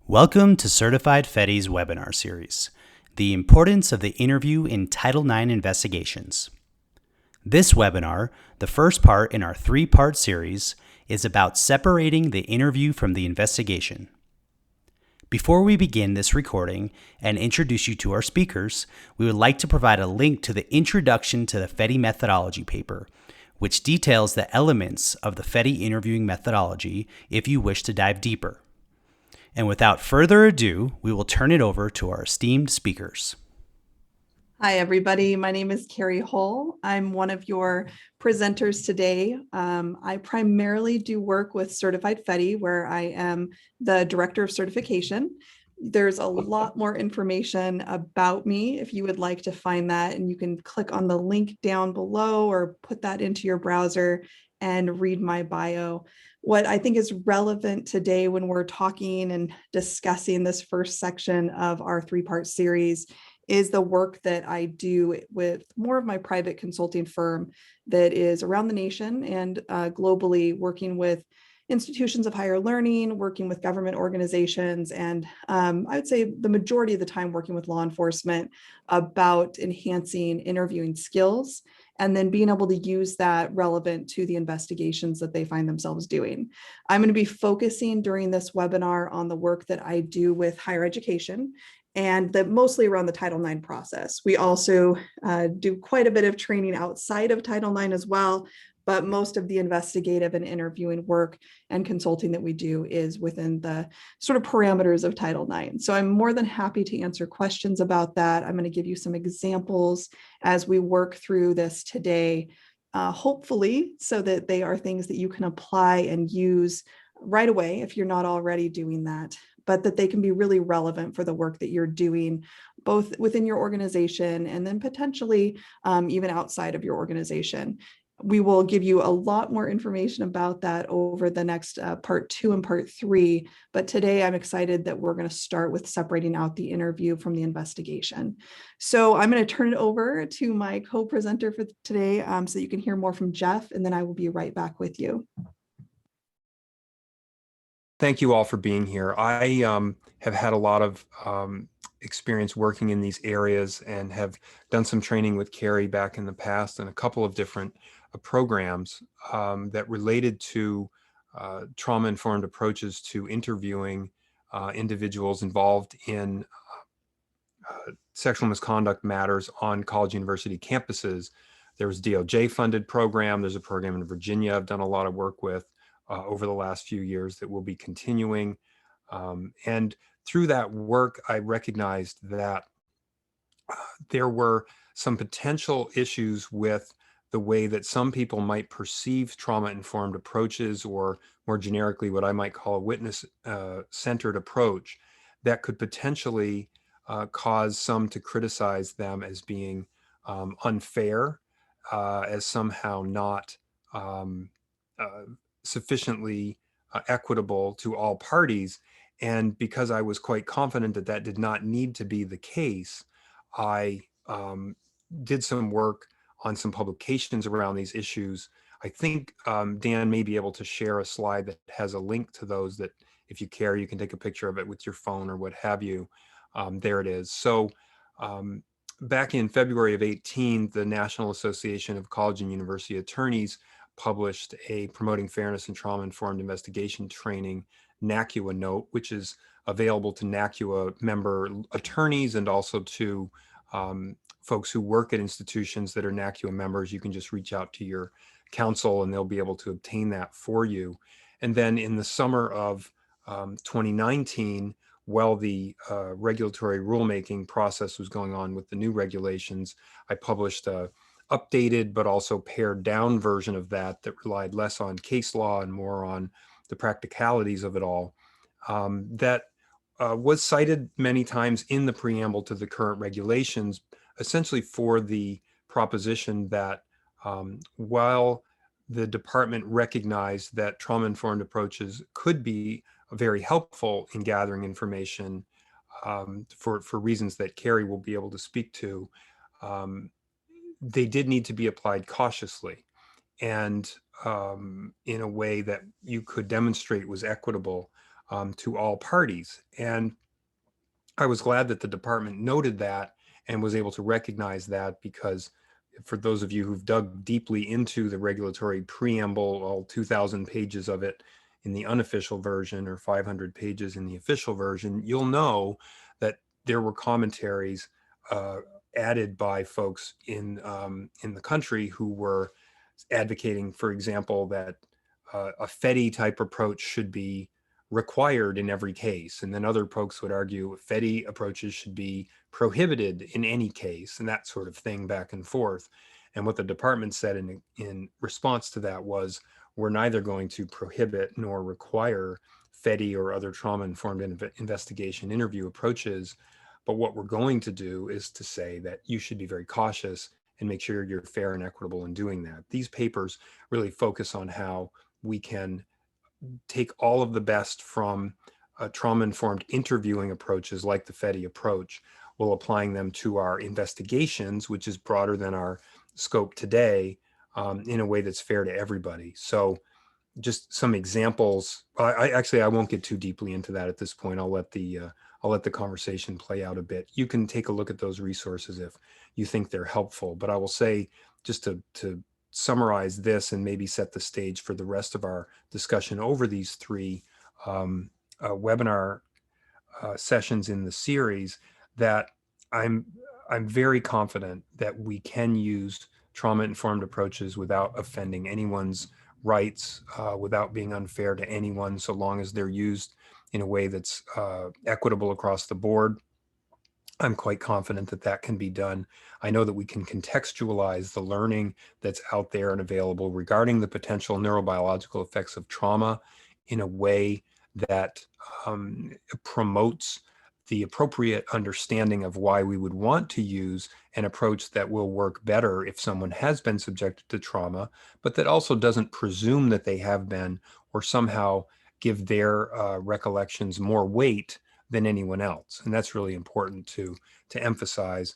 Welcome to Certified FETI's webinar series, The Importance of the Interview in Title IX Investigations. This webinar, the first part in our three-part series, is about separating the interview from the investigation. Before we begin this recording and introduce you to our speakers, we would like to provide a link to the Introduction to the FETI Methodology paper, which details the elements of the FETI interviewing methodology if you wish to dive deeper. And without further ado, we will turn it over to our esteemed speakers. Hi, everybody. My name is Carrie Hull. I'm one of your presenters today. I primarily do work with Certified FETI, where I am the Director of Certification. There's a lot more information about me if you would like to find that, and you can click on the link down below or put that into your browser and read my bio. What I think is relevant today when we're talking and discussing this first section of our three-part series is the work that I do with more of my private consulting firm that is around the nation and globally, working with institutions of higher learning, working with government organizations, and I would say the majority of the time working with law enforcement about enhancing interviewing skills and then being able to use that relevant to the investigations that they find themselves doing. I'm going to be focusing during this webinar on the work that I do with higher education, and that mostly around the Title IX process. We also do quite a bit of training outside of Title IX as well, but most of the investigative and interviewing work and consulting that we do is within the sort of parameters of Title IX. So I'm more than happy to answer questions about that. I'm going to give you some examples as we work through this today, hopefully so that they are things that you can apply and use right away if you're not already doing that, but that they can be really relevant for the work that you're doing, both within your organization and then potentially even outside of your organization. We will give you a lot more information about that over the next part 2 and part 3. But today I'm excited that we're going to start with separating out the interview from the investigation. So I'm going to turn it over to my co-presenter for today so that you can hear more from Jeff, and then I will be right back with you. Thank you all for being here. I have had a lot of experience working in these areas and have done some training with Carrie back in the past and a couple of different programs that related to trauma-informed approaches to interviewing individuals involved in sexual misconduct matters on college university campuses. There was a DOJ-funded program. There's a program in Virginia I've done a lot of work with over the last few years that will be continuing. And through that work, I recognized that there were some potential issues with the way that some people might perceive trauma-informed approaches, or more generically, what I might call a witness-centered approach, that could potentially cause some to criticize them as being unfair, as somehow not sufficiently equitable to all parties. And because I was quite confident that that did not need to be the case, I did some work on some publications around these issues. I think Dan may be able to share a slide that has a link to those that, if you care, you can take a picture of it with your phone or what have you. There it is. So back in February of 2018, the National Association of College and University Attorneys published a Promoting Fairness and Trauma-Informed Investigation Training NACUA note, which is available to NACUA member attorneys and also to folks who work at institutions that are NACUA members. You can just reach out to your counsel and they'll be able to obtain that for you. And then in the summer of 2019, while the regulatory rulemaking process was going on with the new regulations, I published a updated but also pared down version of that relied less on case law and more on the practicalities of it all. That was cited many times in the preamble to the current regulations, essentially for the proposition that while the department recognized that trauma-informed approaches could be very helpful in gathering information for reasons that Carrie will be able to speak to, they did need to be applied cautiously and in a way that you could demonstrate was equitable. to all parties. And I was glad that the department noted that and was able to recognize that, because for those of you who've dug deeply into the regulatory preamble, all 2,000 pages of it in the unofficial version or 500 pages in the official version, you'll know that there were commentaries added by folks in the country who were advocating, for example, that a FETI type approach should be required in every case. And then other folks would argue FETI approaches should be prohibited in any case, and that sort of thing, back and forth. And what the department said in response to that was, we're neither going to prohibit nor require FETI or other trauma-informed investigation interview approaches. But what we're going to do is to say that you should be very cautious and make sure you're fair and equitable in doing that. These papers really focus on how we can take all of the best from trauma-informed interviewing approaches like the FETI approach, while applying them to our investigations, which is broader than our scope today, in a way that's fair to everybody. So just some examples. I won't get too deeply into that at this point. I'll let the conversation play out a bit. You can take a look at those resources if you think they're helpful. But I will say, just to summarize this and maybe set the stage for the rest of our discussion over these three webinar sessions in the series, that I'm very confident that we can use trauma-informed approaches without offending anyone's rights, without being unfair to anyone, so long as they're used in a way that's equitable across the board. I'm quite confident that that can be done. I know that we can contextualize the learning that's out there and available regarding the potential neurobiological effects of trauma in a way that promotes the appropriate understanding of why we would want to use an approach that will work better if someone has been subjected to trauma, but that also doesn't presume that they have been, or somehow give their recollections more weight than anyone else. And that's really important to emphasize.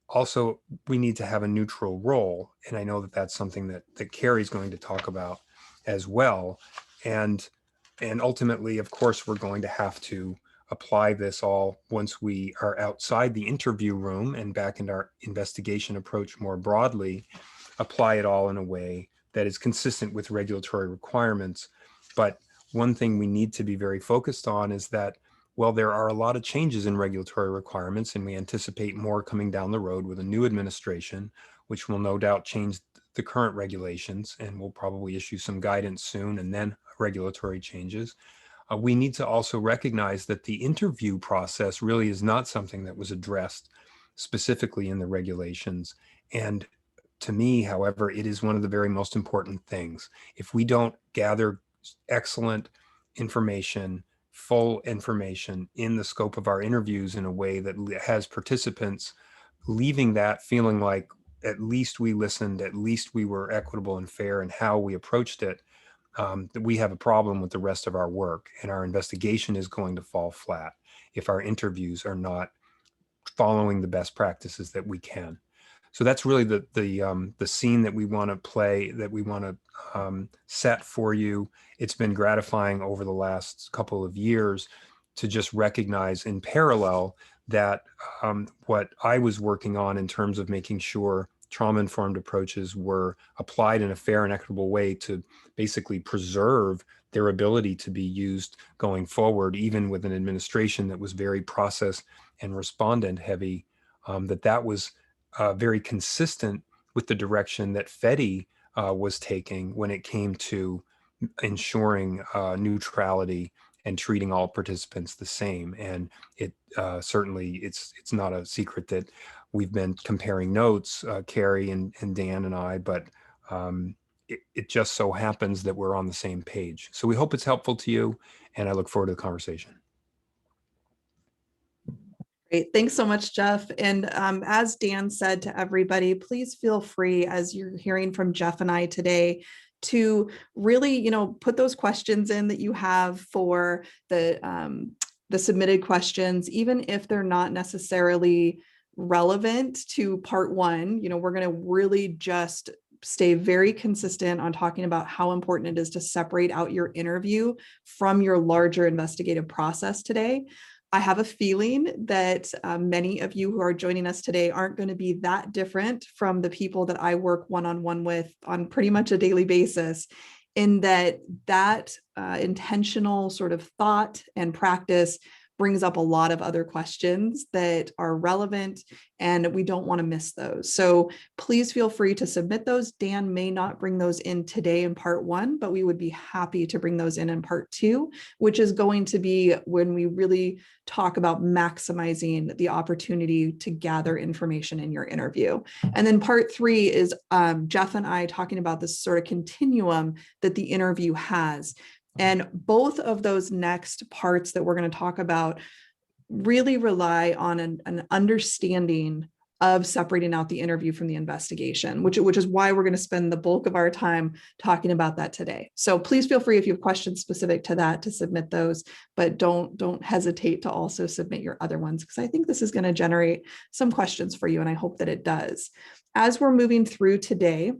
Also, we need to have a neutral role. And I know that that's something that Carrie's going to talk about as well. And ultimately, of course, we're going to have to apply this all once we are outside the interview room and back into our investigation approach more broadly, apply it all in a way that is consistent with regulatory requirements. But one thing we need to be very focused on is that, well, there are a lot of changes in regulatory requirements, and we anticipate more coming down the road with a new administration, which will no doubt change the current regulations, and will probably issue some guidance soon, and then regulatory changes. We need to also recognize that the interview process really is not something that was addressed specifically in the regulations. And to me, however, it is one of the very most important things. If we don't gather excellent information, full information in the scope of our interviews in a way that has participants leaving that feeling like at least we listened, at least we were equitable and fair in how we approached it, that we have a problem with the rest of our work, and our investigation is going to fall flat if our interviews are not following the best practices that we can. So that's really the scene that we want to play, that we want to set for you. It's been gratifying over the last couple of years to just recognize in parallel that what I was working on in terms of making sure trauma-informed approaches were applied in a fair and equitable way to basically preserve their ability to be used going forward, even with an administration that was very process and respondent heavy, that was very consistent with the direction that FETI was taking when it came to ensuring neutrality and treating all participants the same. And it certainly, it's not a secret that we've been comparing notes, Carrie and Dan and I, but it just so happens that we're on the same page. So we hope it's helpful to you, and I look forward to the conversation. Great. Thanks so much, Jeff. And as Dan said to everybody, please feel free, as you're hearing from Jeff and I today, to really, put those questions in that you have for the submitted questions, even if they're not necessarily relevant to part one. We're going to really just stay very consistent on talking about how important it is to separate out your interview from your larger investigative process today. I have a feeling that many of you who are joining us today aren't going to be that different from the people that I work one-on-one with on pretty much a daily basis, in that intentional sort of thought and practice brings up a lot of other questions that are relevant, and we don't want to miss those. So please feel free to submit those. Dan may not bring those in today in part 1, but we would be happy to bring those in part 2, which is going to be when we really talk about maximizing the opportunity to gather information in your interview. And then part 3 is Jeff and I talking about this sort of continuum that the interview has. And both of those next parts that we're going to talk about really rely on an understanding of separating out the interview from the investigation, which is why we're going to spend the bulk of our time talking about that today. So please feel free, if you have questions specific to that, to submit those, but don't hesitate to also submit your other ones, because I think this is going to generate some questions for you, and I hope that it does. As we're moving through today,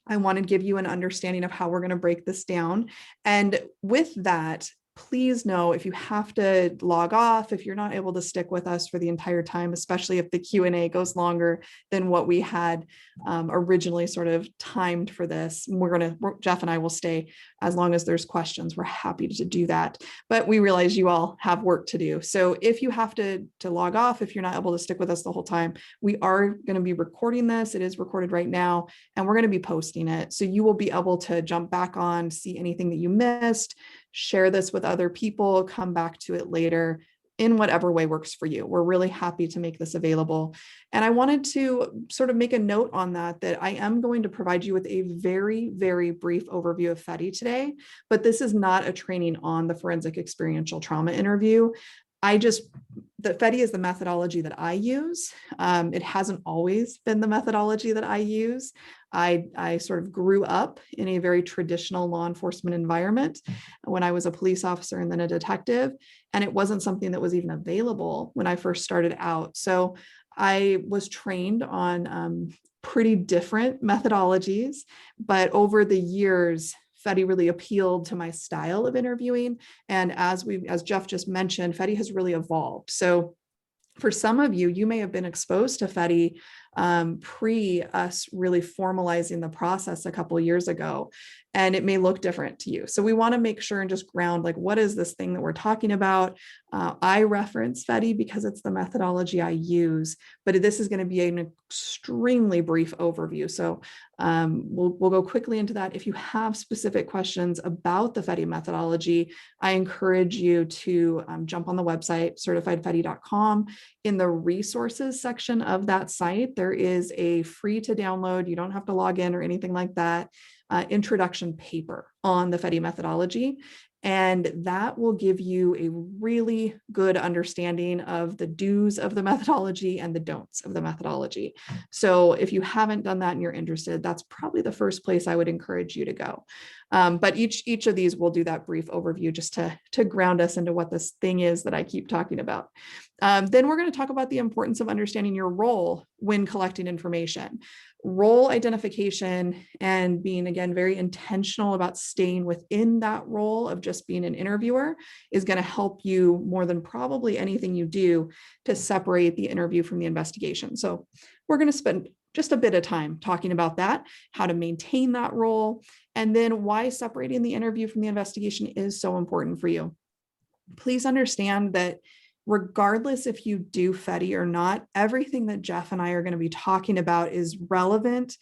I want to give you an understanding of how we're going to break this down. And with that, please know if you have to log off, if you're not able to stick with us for the entire time, especially if the Q&A goes longer than what we had originally sort of timed for this. Jeff and I will stay as long as there's questions. We're happy to do that, but we realize you all have work to do. So if you have to log off, if you're not able to stick with us the whole time, we are going to be recording this. It is recorded right now, and we're going to be posting it. So you will be able to jump back on, see anything that you missed, share this with other people, come back to it later in whatever way works for you. We're really happy to make this available. And I wanted to sort of make a note on that I am going to provide you with a very, very brief overview of FETI today, but this is not a training on the forensic experiential trauma interview. The FETI is the methodology that I use. It hasn't always been the methodology that I use. I sort of grew up in a very traditional law enforcement environment when I was a police officer and then a detective, and it wasn't something that was even available when I first started out. So I was trained on pretty different methodologies, but over the years, FETI really appealed to my style of interviewing. And as Jeff just mentioned, FETI has really evolved. So for some of you, you may have been exposed to FETI pre us really formalizing the process a couple of years ago, and it may look different to you. So we want to make sure and just ground, like, what is this thing that we're talking about? I reference FETI because it's the methodology I use, but this is going to be an extremely brief overview. So we'll go quickly into that. If you have specific questions about the FETI methodology, I encourage you to jump on the website, certifiedfeti.com. In the resources section of that site, there is a free to download, you don't have to log in or anything like that, introduction paper on the FETI methodology. And that will give you a really good understanding of the do's of the methodology and the don'ts of the methodology. So if you haven't done that and you're interested, that's probably the first place I would encourage you to go. But each of these will do that brief overview just to ground us into what this thing is that I keep talking about. Then we're going to talk about the importance of understanding your role when collecting information. Role identification and being, again, very intentional about staying within that role of just being an interviewer is going to help you more than probably anything you do to separate the interview from the investigation. So we're going to spend just a bit of time talking about that, how to maintain that role, and then why separating the interview from the investigation is so important for you. Please understand that regardless if you do FETI or not, everything that Jeff and I are going to be talking about is relevant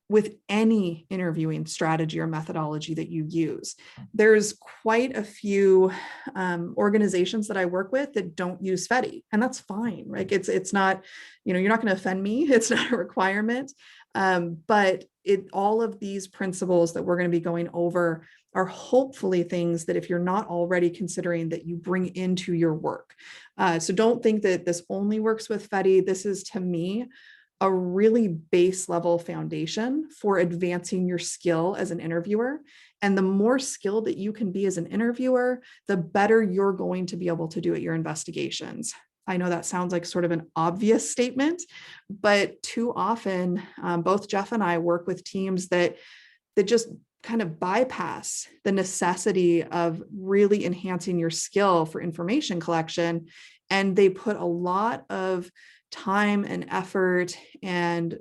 with any interviewing strategy or methodology that you use. There's quite a few organizations that I work with that don't use FETI, and that's fine. Like it's not, you're not going to offend me. It's not a requirement, but all of these principles that we're going to be going over are hopefully things that if you're not already considering, that you bring into your work. So don't think that this only works with FETI. This is, to me, a really base level foundation for advancing your skill as an interviewer. And the more skilled that you can be as an interviewer, the better you're going to be able to do at your investigations. I know that sounds like sort of an obvious statement, but too often, both Jeff and I work with teams that just kind of bypass the necessity of really enhancing your skill for information collection. And they put a lot of time and effort and,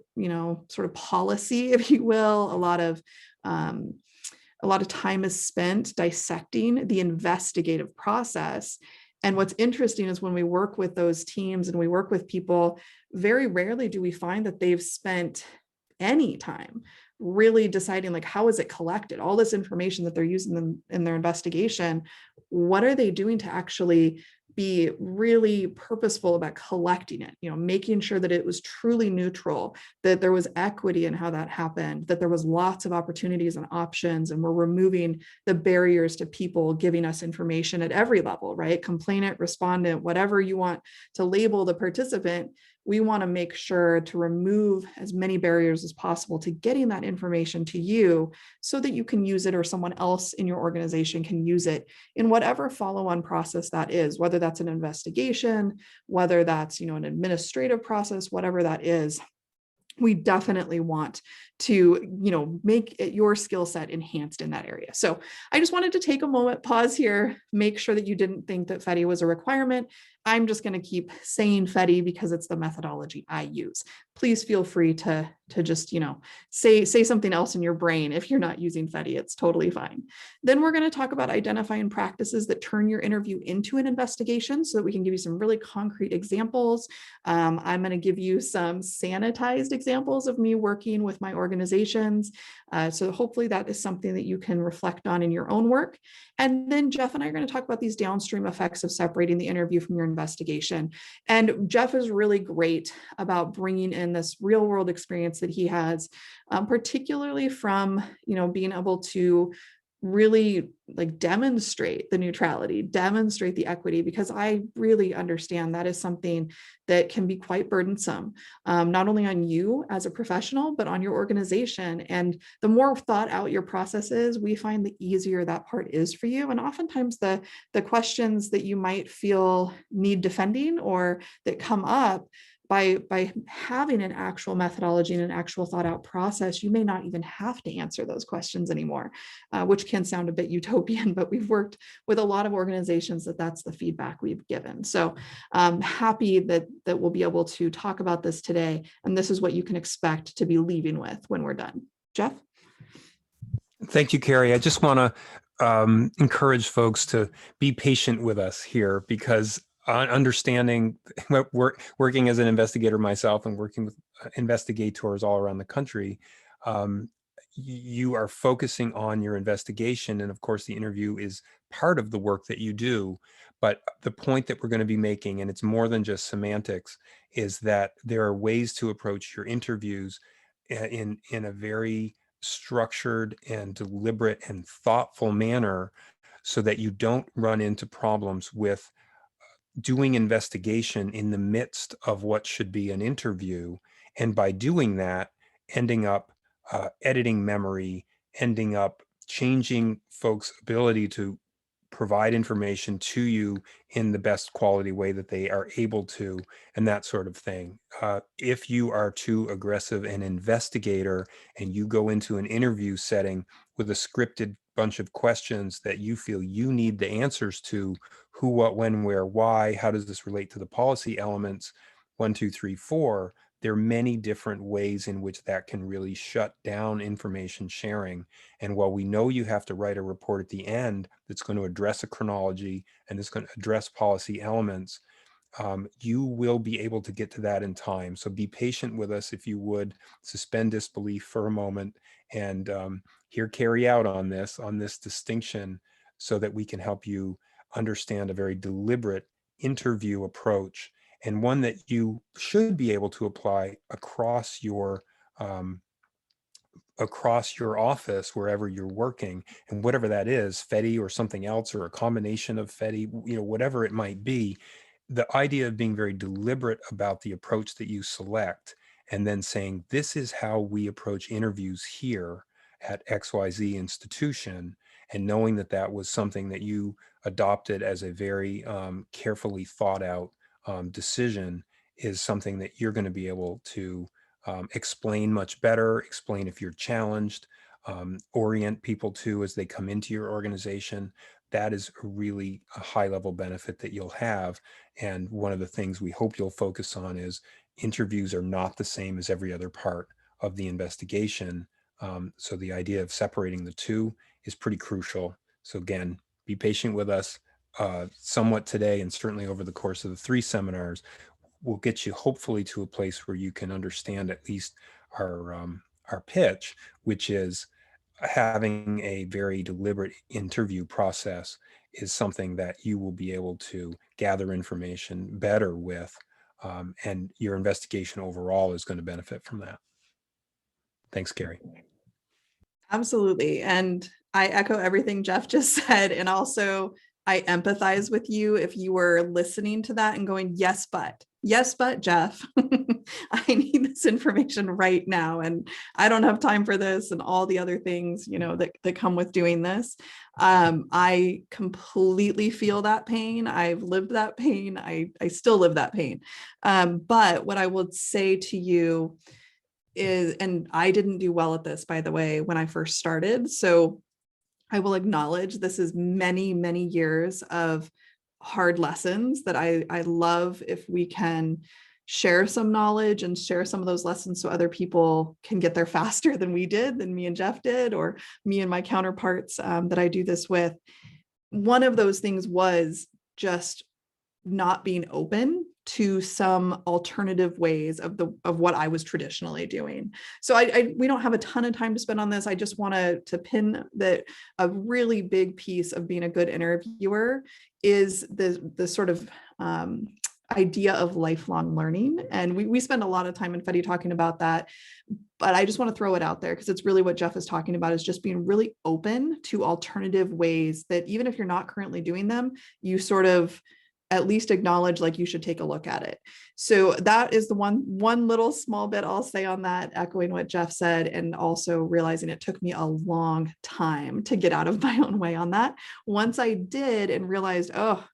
sort of policy, if you will, a lot of time is spent dissecting the investigative process. And what's interesting is when we work with those teams and we work with people, very rarely do we find that they've spent any time really deciding, like, how is it collected? All this information that they're using in their investigation, what are they doing to actually be really purposeful about collecting it, making sure that it was truly neutral, that there was equity in how that happened, that there was lots of opportunities and options, and we're removing the barriers to people giving us information at every level, right? Complainant, respondent, whatever you want to label the participant. We want to make sure to remove as many barriers as possible to getting that information to you so that you can use it, or someone else in your organization can use it in whatever follow-on process that is, whether that's an investigation, whether that's, an administrative process, whatever that is. We definitely want to, make your skill set enhanced in that area. So I just wanted to take a moment, pause here, make sure that you didn't think that FETI was a requirement. I'm just going to keep saying FETI because it's the methodology I use. Please feel free to just, say something else in your brain if you're not using FETI. It's totally fine. Then we're going to talk about identifying practices that turn your interview into an investigation so that we can give you some really concrete examples. I'm going to give you some sanitized examples of me working with my organizations. So hopefully that is something that you can reflect on in your own work. And then Jeff and I are going to talk about these downstream effects of separating the interview from your investigation. And Jeff is really great about bringing in this real world experience that he has, particularly from, being able to really demonstrate the neutrality, demonstrate the equity, because I really understand that is something that can be quite burdensome, not only on you as a professional, but on your organization. And the more thought out your process is, we find the easier that part is for you. And oftentimes the questions that you might feel need defending or that come up, by having an actual methodology and an actual thought out process, you may not even have to answer those questions anymore, which can sound a bit utopian, but we've worked with a lot of organizations that's the feedback we've given. So I'm happy that we'll be able to talk about this today. And this is what you can expect to be leaving with when we're done. Jeff? Thank you, Carrie. I just want to encourage folks to be patient with us here, because understanding working as an investigator myself and working with investigators all around the country, you are focusing on your investigation. And of course, the interview is part of the work that you do. But the point that we're going to be making, and it's more than just semantics, is that there are ways to approach your interviews in a very structured and deliberate and thoughtful manner, so that you don't run into problems with doing investigation in the midst of what should be an interview. And by doing that, ending up editing memory, ending up changing folks' ability to provide information to you in the best quality way that they are able to, and that sort of thing. If you are too aggressive an investigator and you go into an interview setting with a scripted bunch of questions that you feel you need the answers to, who, what, when, where, why, how does this relate to the policy elements, 1, 2, 3, 4, there are many different ways in which that can really shut down information sharing. And while we know you have to write a report at the end that's going to address a chronology and it's going to address policy elements, you will be able to get to that in time. So be patient with us, if you would. Suspend disbelief for a moment and hear Carrie out on this distinction, so that we can help you understand a very deliberate interview approach, and one that you should be able to apply across your office, wherever you're working, and whatever that is, FETI or something else, or a combination of FETI, whatever it might be. The idea of being very deliberate about the approach that you select, and then saying, this is how we approach interviews here at XYZ institution, and knowing that that was something that you adopted as a very carefully thought out decision is something that you're going to be able to explain much better, explain if you're challenged, orient people to as they come into your organization. That is really a high level benefit that you'll have. And one of the things we hope you'll focus on is interviews are not the same as every other part of the investigation. So the idea of separating the two is pretty crucial. So again, be patient with us somewhat today, and certainly over the course of the 3 seminars, will get you hopefully to a place where you can understand at least our pitch, which is having a very deliberate interview process is something that you will be able to gather information better with, and your investigation overall is going to benefit from that. Thanks, Carrie. Absolutely. And I echo everything Jeff just said. And also, I empathize with you if you were listening to that and going, yes, but Jeff, I need this information right now. And I don't have time for this and all the other things, that come with doing this. I completely feel that pain. I've lived that pain. I still live that pain. But what I would say to you is, and I didn't do well at this, by the way, when I first started. So I will acknowledge this is many, many years of hard lessons that I love if we can share some knowledge and share some of those lessons so other people can get there faster than we did, than me and Jeff did, or me and my counterparts that I do this with. One of those things was just not being open to some alternative ways of what I was traditionally doing. So we don't have a ton of time to spend on this. I just want to pin that a really big piece of being a good interviewer is the sort of idea of lifelong learning. And we spend a lot of time in FETI talking about that, but I just want to throw it out there because it's really what Jeff is talking about, is just being really open to alternative ways that even if you're not currently doing them, you sort of at least acknowledge like you should take a look at it. So that is the one little small bit I'll say on that, echoing what Jeff said, and also realizing it took me a long time to get out of my own way on that. Once I did and realized, oh,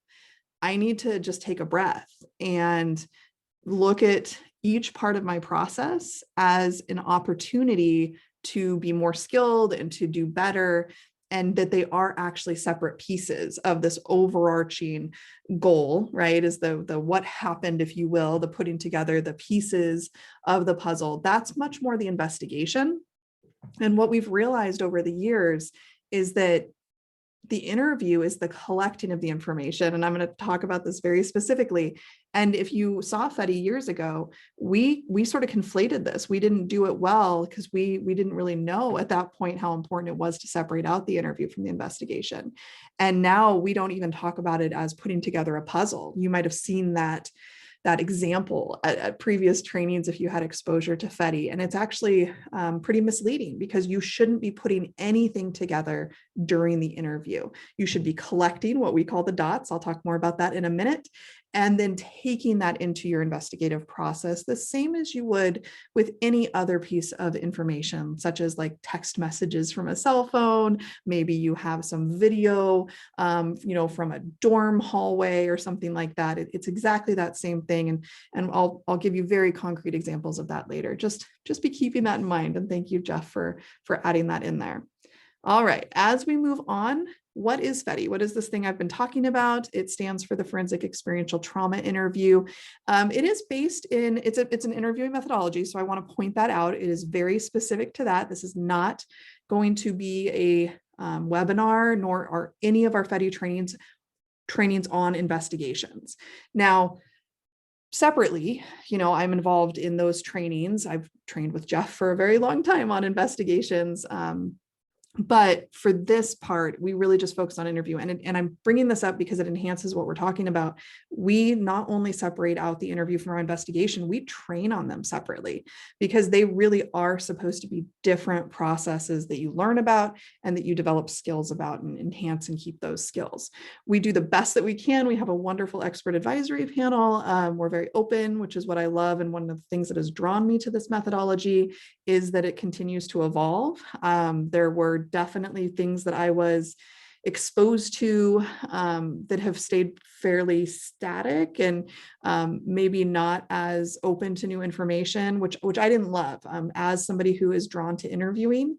I need to just take a breath and look at each part of my process as an opportunity to be more skilled and to do better, and that they are actually separate pieces of this overarching goal, right? Is the what happened, if you will, the putting together the pieces of the puzzle. That's much more the investigation. And what we've realized over the years is that the interview is the collecting of the information. And I'm going to talk about this very specifically. And if you saw FETI years ago, we sort of conflated this. We didn't do it well because we didn't really know at that point how important it was to separate out the interview from the investigation. And now we don't even talk about it as putting together a puzzle. You might have seen that example at previous trainings if you had exposure to FETI. And it's actually pretty misleading because you shouldn't be putting anything together during the interview. You should be collecting what we call the dots. I'll talk more about that in a minute. And then taking that into your investigative process, the same as you would with any other piece of information, such as like text messages from a cell phone. Maybe you have some video, from a dorm hallway or something like that. It's exactly that same thing. And I'll give you very concrete examples of that later. Just be keeping that in mind. And thank you, Jeff, for adding that in there. All right, as we move on, what is FETI? What is this thing I've been talking about? It stands for the Forensic Experiential Trauma Interview. It is based in, it's an interviewing methodology, so I want to point that out. It is very specific to that. This is not going to be a webinar, nor are any of our FETI trainings on investigations. Now, separately, I'm involved in those trainings. I've trained with Jeff for a very long time on investigations. But for this part, we really just focus on interview. And I'm bringing this up because it enhances what we're talking about. We not only separate out the interview from our investigation, we train on them separately because they really are supposed to be different processes that you learn about and that you develop skills about and enhance and keep those skills. We do the best that we can. We have a wonderful expert advisory panel. We're very open, which is what I love. And one of the things that has drawn me to this methodology is that it continues to evolve. There were definitely things that I was exposed to that have stayed fairly static and maybe not as open to new information, which I didn't love. As somebody who is drawn to interviewing,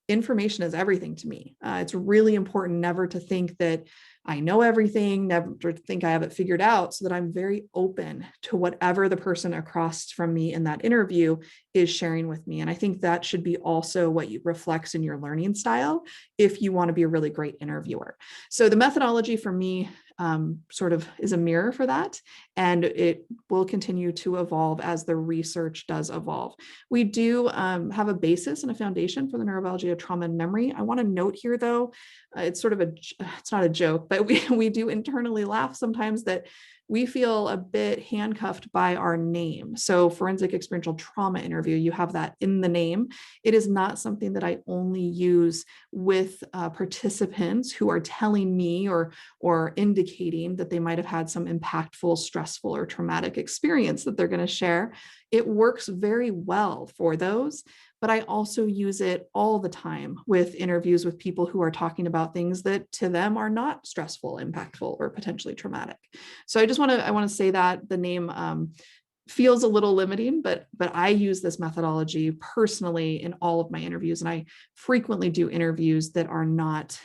information is everything to me. It's really important never to think that I know everything, never to think I have it figured out, so that I'm very open to whatever the person across from me in that interview is sharing with me. And I think that should be also what you reflects in your learning style if you want to be a really great interviewer. So the methodology for me sort of is a mirror for that, and it will continue to evolve as the research does evolve. We do have a basis and a foundation for the neurobiology of trauma and memory. I want to note here, though, it's sort of it's not a joke, but we do internally laugh sometimes that we feel a bit handcuffed by our name. So forensic experiential trauma interview, you have that in the name. It is not something that I only use with participants who are telling me or indicating that they might have had some impactful, stressful, or traumatic experience that they're going to share. It works very well for those, but I also use it all the time with interviews with people who are talking about things that to them are not stressful, impactful, or potentially traumatic. So I want to say that the name feels a little limiting, but I use this methodology personally in all of my interviews, and I frequently do interviews that are not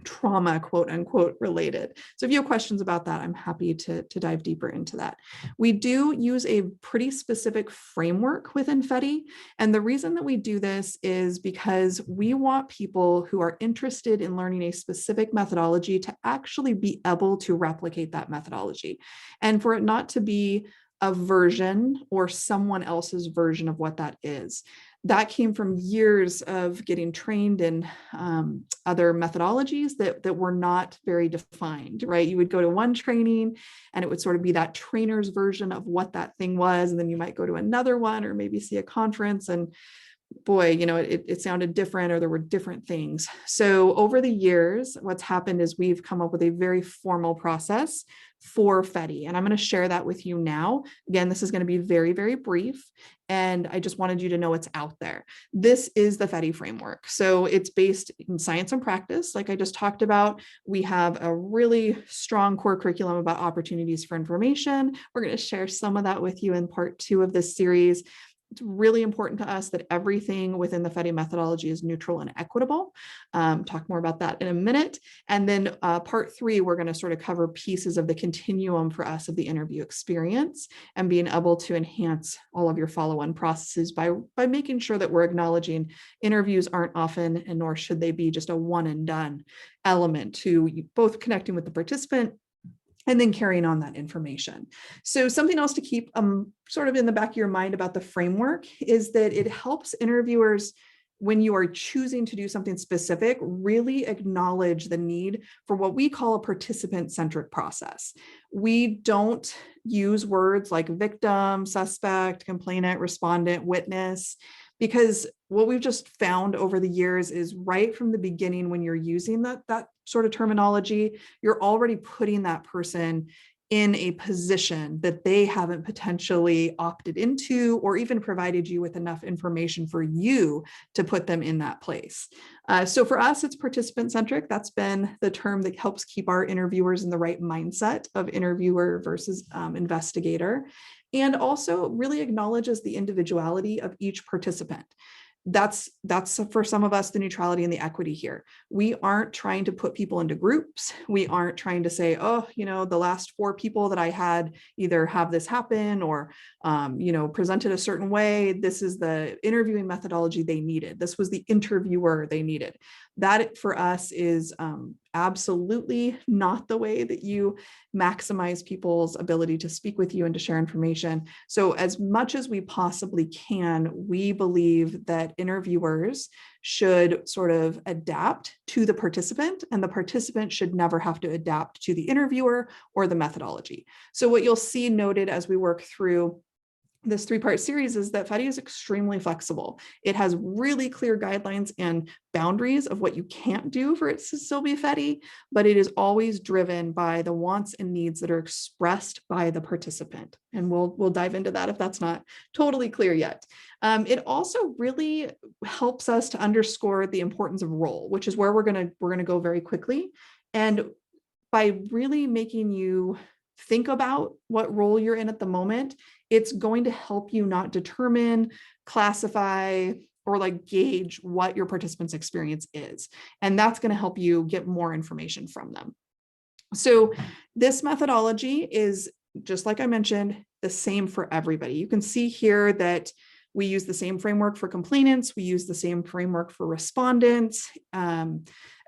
trauma, quote unquote, related. So if you have questions about that, I'm happy to dive deeper into that. We do use a pretty specific framework within FETI. And the reason that we do this is because we want people who are interested in learning a specific methodology to actually be able to replicate that methodology, and for it not to be a version or someone else's version of what that is. That came from years of getting trained in other methodologies that were not very defined, right? You would go to one training and it would sort of be that trainer's version of what that thing was. And then you might go to another one or maybe see a conference and boy, it sounded different, or there were different things. So over the years, what's happened is we've come up with a very formal process for FETI, and I'm going to share that with you now. Again, this is going to be very, very brief, and I just wanted you to know it's out there. This is the FETI framework. So it's based in science and practice, like I just talked about. We have a really strong core curriculum about opportunities for information. We're going to share some of that with you in part 2 of this series. It's really important to us that everything within the FETI methodology is neutral and equitable. Talk more about that in a minute. And then part 3, we're going to sort of cover pieces of the continuum for us of the interview experience and being able to enhance all of your follow-on processes by making sure that we're acknowledging interviews aren't often, and nor should they be just a one and done element to both connecting with the participant and then carrying on that information. So something else to keep sort of in the back of your mind about the framework is that it helps interviewers, when you are choosing to do something specific, really acknowledge the need for what we call a participant-centric process. We don't use words like victim, suspect, complainant, respondent, witness, because what we've just found over the years is right from the beginning, when you're using that sort of terminology, you're already putting that person in a position that they haven't potentially opted into or even provided you with enough information for you to put them in that place. So for us, it's participant-centric. That's been the term that helps keep our interviewers in the right mindset of interviewer versus investigator, and also really acknowledges the individuality of each participant. That's for some of us, the neutrality and the equity here. We aren't trying to put people into groups. We aren't trying to say, oh, the last 4 people that I had either have this happen or, presented a certain way. This is the interviewing methodology they needed. This was the interviewer they needed. That for us is absolutely not the way that you maximize people's ability to speak with you and to share information. So as much as we possibly can, we believe that interviewers should sort of adapt to the participant, and the participant should never have to adapt to the interviewer or the methodology. So what you'll see noted as we work through this 3-part series is that FETI is extremely flexible. It has really clear guidelines and boundaries of what you can't do for it to still be FETI, but it is always driven by the wants and needs that are expressed by the participant. And we'll dive into that if that's not totally clear yet. It also really helps us to underscore the importance of role, which is where we're gonna go very quickly. And by really making you think about what role you're in at the moment, it's going to help you not determine, classify, or like gauge what your participant's experience is. And that's going to help you get more information from them. So this methodology is, just like I mentioned, the same for everybody. You can see here that we use the same framework for complainants. We use the same framework for respondents.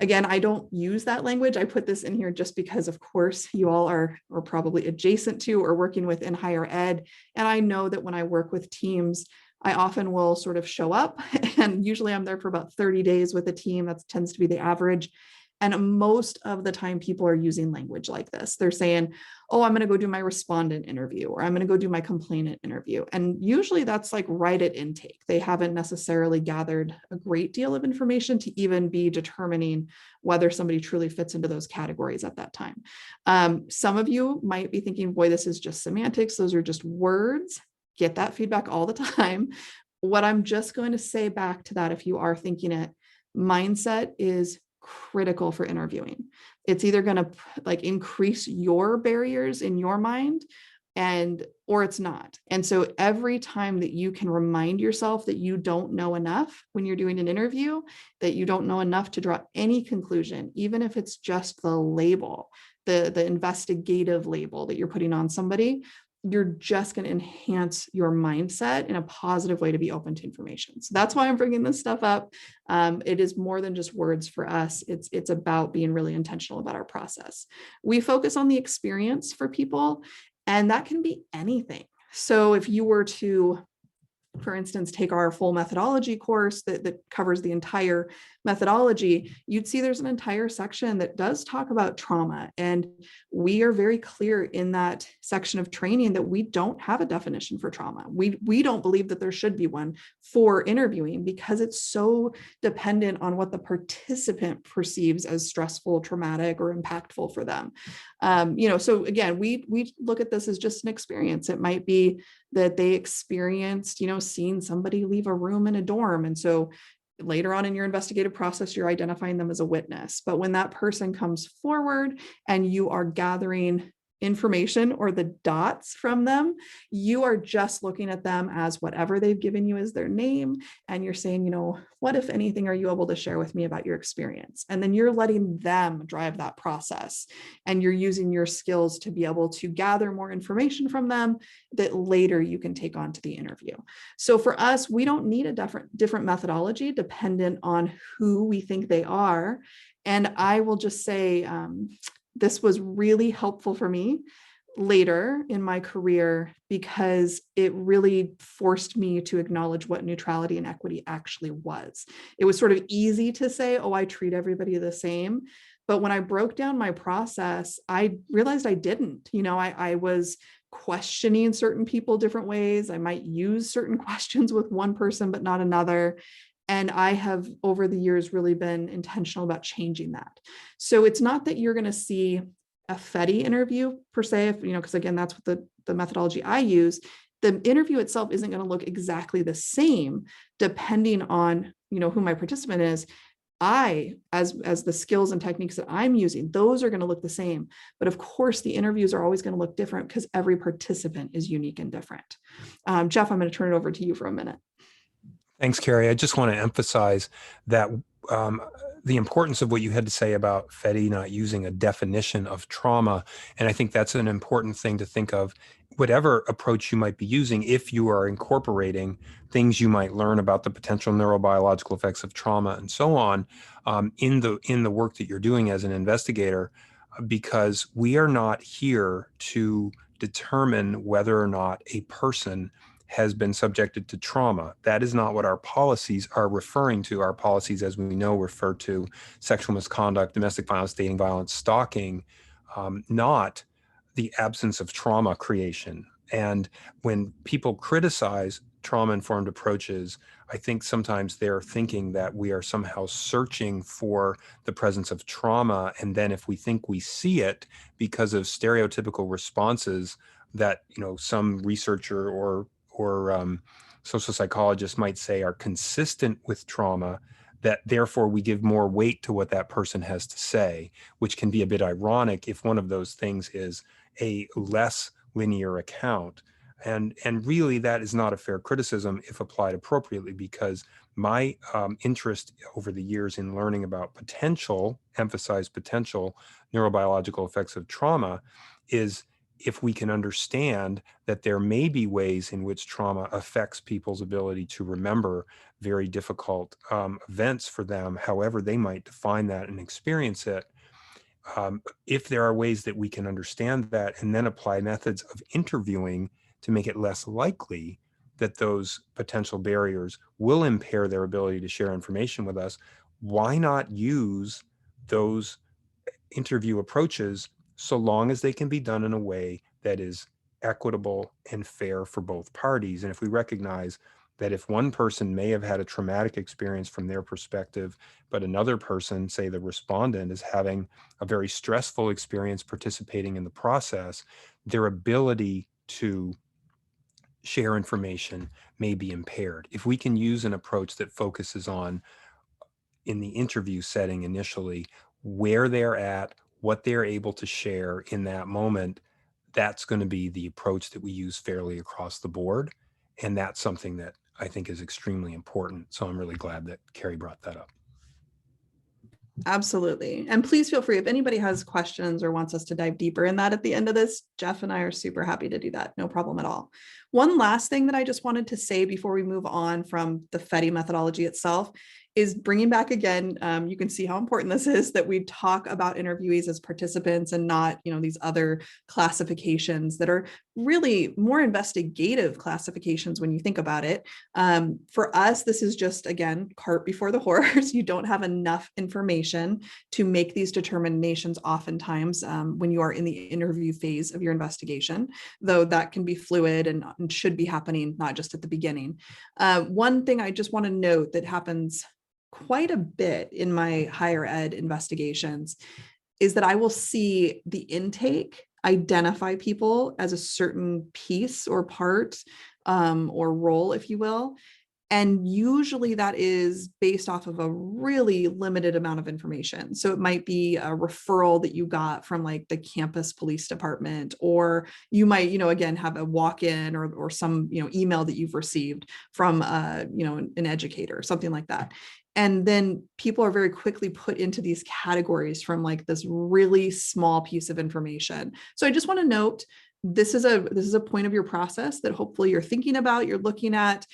Again, I don't use that language. I put this in here just because, of course, you all are probably adjacent to or working with in higher ed. And I know that when I work with teams, I often will sort of show up, and usually I'm there for about 30 days with a team. That tends to be the average. And most of the time people are using language like this. They're saying, oh, I'm going to go do my respondent interview, or I'm going to go do my complainant interview. And usually that's like right at intake. They haven't necessarily gathered a great deal of information to even be determining whether somebody truly fits into those categories at that time. Some of you might be thinking, boy, this is just semantics. Those are just words. Get that feedback all the time. What I'm just going to say back to that, if you are thinking it, mindset is critical for interviewing. It's either going to like increase your barriers in your mind or it's not. And so every time that you can remind yourself that you don't know enough when you're doing an interview, that you don't know enough to draw any conclusion, even if it's just the label, the investigative label that you're putting on somebody, you're just going to enhance your mindset in a positive way to be open to information. So that's why I'm bringing this stuff up. It is more than just words for us. It's about being really intentional about our process. We focus on the experience for people, and that can be anything. So if you were to, for instance, take our full methodology course that covers the entire methodology, you'd see there's an entire section that does talk about trauma. And we are very clear in that section of training that we don't have a definition for trauma. We don't believe that there should be one for interviewing, because it's so dependent on what the participant perceives as stressful, traumatic, or impactful for them. So again, we look at this as just an experience. It might be that they experienced, seeing somebody leave a room in a dorm. And so later on in your investigative process, you're identifying them as a witness. But when that person comes forward and you are gathering information or the dots from them, you are just looking at them as whatever they've given you as their name. And you're saying, what, if anything, are you able to share with me about your experience? And then you're letting them drive that process. And you're using your skills to be able to gather more information from them that later you can take on to the interview. So for us, we don't need a different methodology dependent on who we think they are. And I will just say, this was really helpful for me later in my career, because it really forced me to acknowledge what neutrality and equity actually was. It was sort of easy to say, oh, I treat everybody the same. But when I broke down my process, I realized I didn't. I was questioning certain people different ways. I might use certain questions with one person, but not another. And I have, over the years, really been intentional about changing that. So it's not that you're going to see a FETI interview per se, because again, that's what the methodology I use. The interview itself isn't going to look exactly the same depending on, who my participant is. As the skills and techniques that I'm using, those are going to look the same. But of course, the interviews are always going to look different because every participant is unique and different. Jeff, I'm going to turn it over to you for a minute. Thanks, Carrie. I just want to emphasize that the importance of what you had to say about FETI not using a definition of trauma. And I think that's an important thing to think of. Whatever approach you might be using, if you are incorporating things you might learn about the potential neurobiological effects of trauma and so on in the work that you're doing as an investigator, because we are not here to determine whether or not a person has been subjected to trauma. That is not what our policies are referring to. Our policies, as we know, refer to sexual misconduct, domestic violence, dating violence, stalking, not the absence of trauma creation. And when people criticize trauma-informed approaches, I think sometimes they're thinking that we are somehow searching for the presence of trauma. And then if we think we see it because of stereotypical responses that, some researcher or social psychologist might say are consistent with trauma, that therefore we give more weight to what that person has to say, which can be a bit ironic if one of those things is a less linear account. And really that is not a fair criticism if applied appropriately, because my interest over the years in learning about emphasize potential neurobiological effects of trauma is if we can understand that there may be ways in which trauma affects people's ability to remember very difficult events for them, however they might define that and experience it. If there are ways that we can understand that and then apply methods of interviewing to make it less likely that those potential barriers will impair their ability to share information with us, why not use those interview approaches so long as they can be done in a way that is equitable and fair for both parties? And if we recognize that if one person may have had a traumatic experience from their perspective, but another person, say the respondent, is having a very stressful experience participating in the process, their ability to share information may be impaired. If we can use an approach that focuses on, in the interview setting initially, where they're at, what they're able to share in that moment, that's going to be the approach that we use fairly across the board. And that's something that I think is extremely important. So I'm really glad that Carrie brought that up. Absolutely. And please feel free if anybody has questions or wants us to dive deeper in that at the end of this. Jeff and I are super happy to do that. No problem at all. One last thing that I just wanted to say before we move on from the FETI methodology itself is bringing back again, you can see how important this is, that we talk about interviewees as participants and not, these other classifications that are really more investigative classifications when you think about it. For us, this is just, again, cart before the horse. You don't have enough information to make these determinations oftentimes when you are in the interview phase of your investigation, though that can be fluid and should be happening not just at the beginning. One thing I just want to note that happens quite a bit in my higher ed investigations is that I will see the intake identify people as a certain piece or part or role, if you will. And usually that is based off of a really limited amount of information. So it might be a referral that you got from like the campus police department, or you might, again, have a walk-in or some, email that you've received from, an educator, something like that. And then people are very quickly put into these categories from like this really small piece of information. So I just want to note, this is a point of your process that hopefully you're thinking about, you're looking at,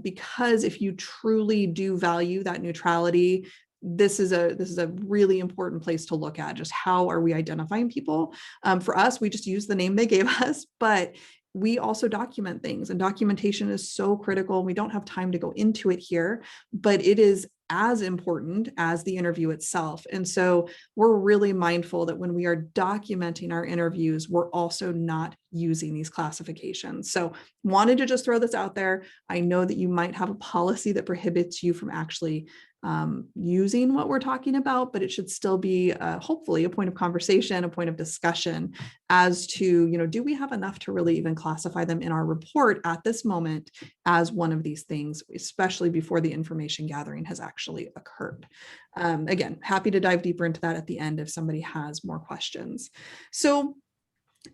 because if you truly do value that neutrality, this is a really important place to look at. Just how are we identifying people? For us, we just use the name they gave us, but we also document things, and documentation is so critical. We don't have time to go into it here, but it is as important as the interview itself. And so we're really mindful that when we are documenting our interviews, we're also not using these classifications. So wanted to just throw this out there. I know that you might have a policy that prohibits you from actually using what we're talking about, but it should still be hopefully a point of conversation, a point of discussion as to, do we have enough to really even classify them in our report at this moment as one of these things, especially before the information gathering has actually occurred. Again, happy to dive deeper into that at the end if somebody has more questions. So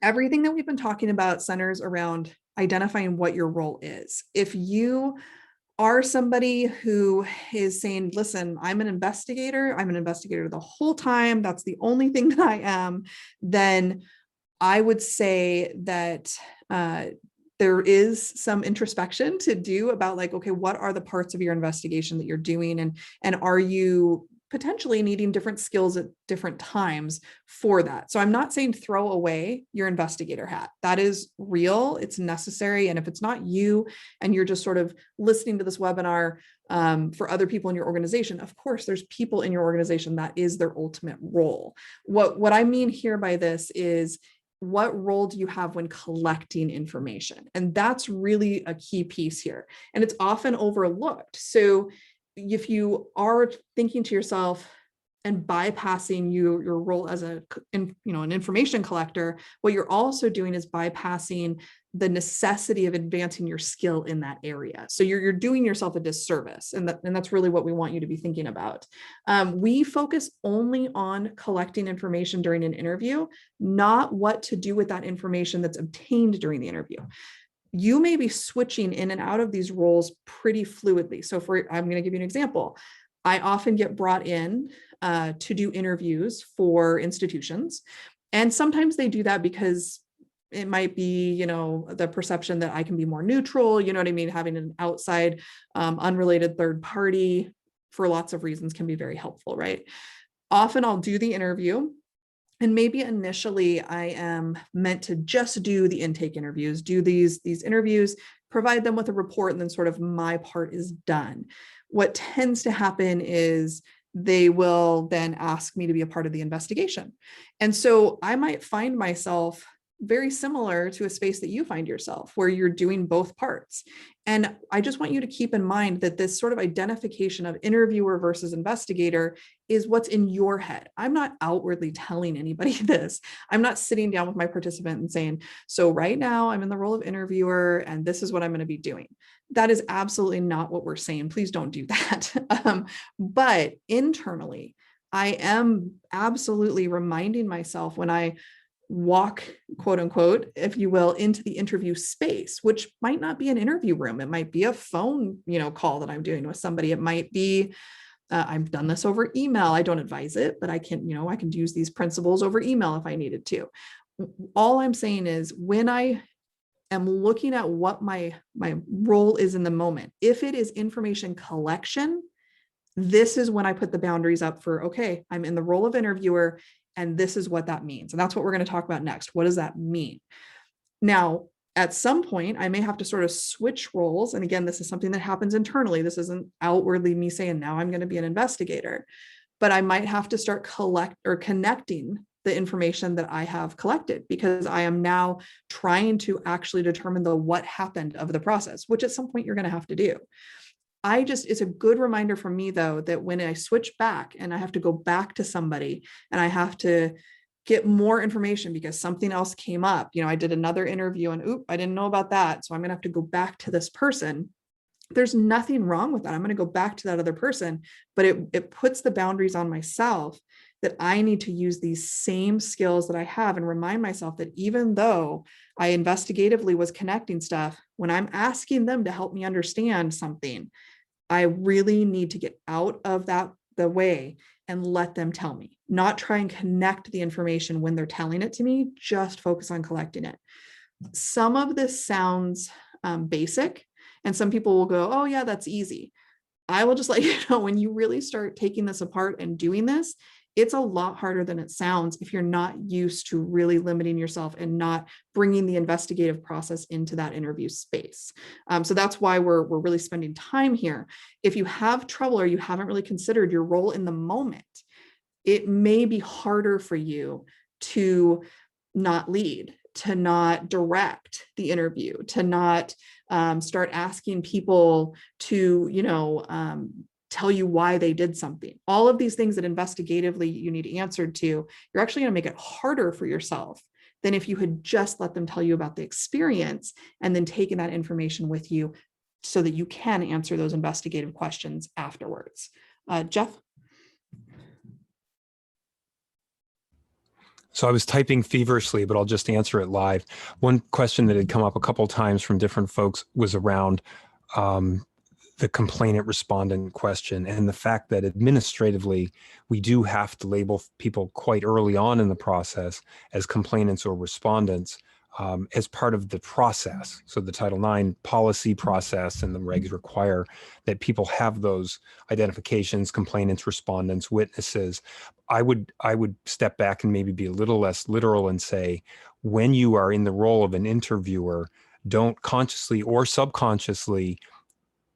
everything that we've been talking about centers around identifying what your role is. If you are somebody who is saying, listen, I'm an investigator the whole time, that's the only thing that I am, then I would say that there is some introspection to do about like, okay, what are the parts of your investigation that you're doing? And are you potentially needing different skills at different times for that? So I'm not saying throw away your investigator hat. That is real, it's necessary. And if it's not you and you're just sort of listening to this webinar for other people in your organization, of course, there's people in your organization that is their ultimate role. What I mean here by this is, what role do you have when collecting information? And that's really a key piece here. And it's often overlooked. So if you are thinking to yourself and bypassing your role as an information collector, what you're also doing is bypassing the necessity of advancing your skill in that area. So you're doing yourself a disservice, and that's really what we want you to be thinking about. We focus only on collecting information during an interview, not what to do with that information that's obtained during the interview. You may be switching in and out of these roles pretty fluidly. So I'm going to give you an example. I often get brought in to do interviews for institutions. And sometimes they do that because it might be, the perception that I can be more neutral, you know what I mean? Having an outside, unrelated third party for lots of reasons can be very helpful, right? Often I'll do the interview. And maybe initially I am meant to just do the intake interviews, do these interviews, provide them with a report, and then sort of my part is done. What tends to happen is they will then ask me to be a part of the investigation. And so I might find myself very similar to a space that you find yourself, where you're doing both parts. And I just want you to keep in mind that this sort of identification of interviewer versus investigator is what's in your head. I'm not outwardly telling anybody this. I'm not sitting down with my participant and saying, so right now I'm in the role of interviewer and this is what I'm going to be doing. That is absolutely not what we're saying. Please don't do that. But internally, I am absolutely reminding myself when I walk, quote unquote, if you will, into the interview space, which might not be an interview room. It might be a phone, call that I'm doing with somebody. It might be, I've done this over email. I don't advise it, but I can use these principles over email if I needed to. All I'm saying is when I am looking at what my role is in the moment, if it is information collection, this is when I put the boundaries up for, okay, I'm in the role of interviewer, and this is what that means. And that's what we're going to talk about next. What does that mean? Now, at some point, I may have to sort of switch roles. And again, this is something that happens internally. This isn't outwardly me saying, now I'm going to be an investigator, but I might have to start connecting the information that I have collected, because I am now trying to actually determine the what happened of the process, which at some point you're going to have to do. It's a good reminder for me, though, that when I switch back and I have to go back to somebody and I have to get more information because something else came up, I did another interview and I didn't know about that. So I'm going to have to go back to this person. There's nothing wrong with that. I'm going to go back to that other person, but it puts the boundaries on myself that I need to use these same skills that I have and remind myself that even though I investigatively was connecting stuff, when I'm asking them to help me understand something, I really need to get out of the way and let them tell me, not try and connect the information when they're telling it to me, just focus on collecting it. Some of this sounds basic, and some people will go, oh yeah, that's easy. I will just let you know, when you really start taking this apart and doing this, it's a lot harder than it sounds if you're not used to really limiting yourself and not bringing the investigative process into that interview space. So that's why we're really spending time here. If you have trouble or you haven't really considered your role in the moment, it may be harder for you to not lead, to not direct the interview, to not start asking people to, tell you why they did something. All of these things that investigatively you need answered to, you're actually going to make it harder for yourself than if you had just let them tell you about the experience and then taken that information with you so that you can answer those investigative questions afterwards. Jeff? So I was typing feverishly, but I'll just answer it live. One question that had come up a couple of times from different folks was around the complainant respondent question, and the fact that administratively we do have to label people quite early on in the process as complainants or respondents as part of the process. So the Title IX policy process and the regs require that people have those identifications: complainants, respondents, witnesses. I would step back and maybe be a little less literal and say, when you are in the role of an interviewer, don't consciously or subconsciously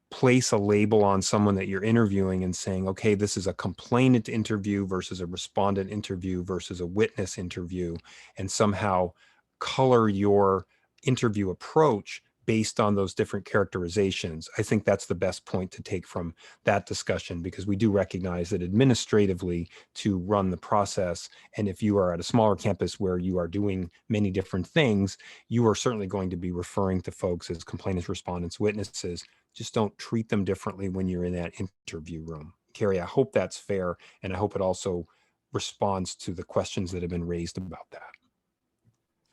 place a label on someone that you're interviewing and saying, okay, this is a complainant interview versus a respondent interview versus a witness interview, and somehow color your interview approach based on those different characterizations. I think that's the best point to take from that discussion, because we do recognize that administratively, to run the process, and if you are at a smaller campus where you are doing many different things, you are certainly going to be referring to folks as complainants, respondents, witnesses. Just don't treat them differently when you're in that interview room. Carrie, I hope that's fair, and I hope it also responds to the questions that have been raised about that.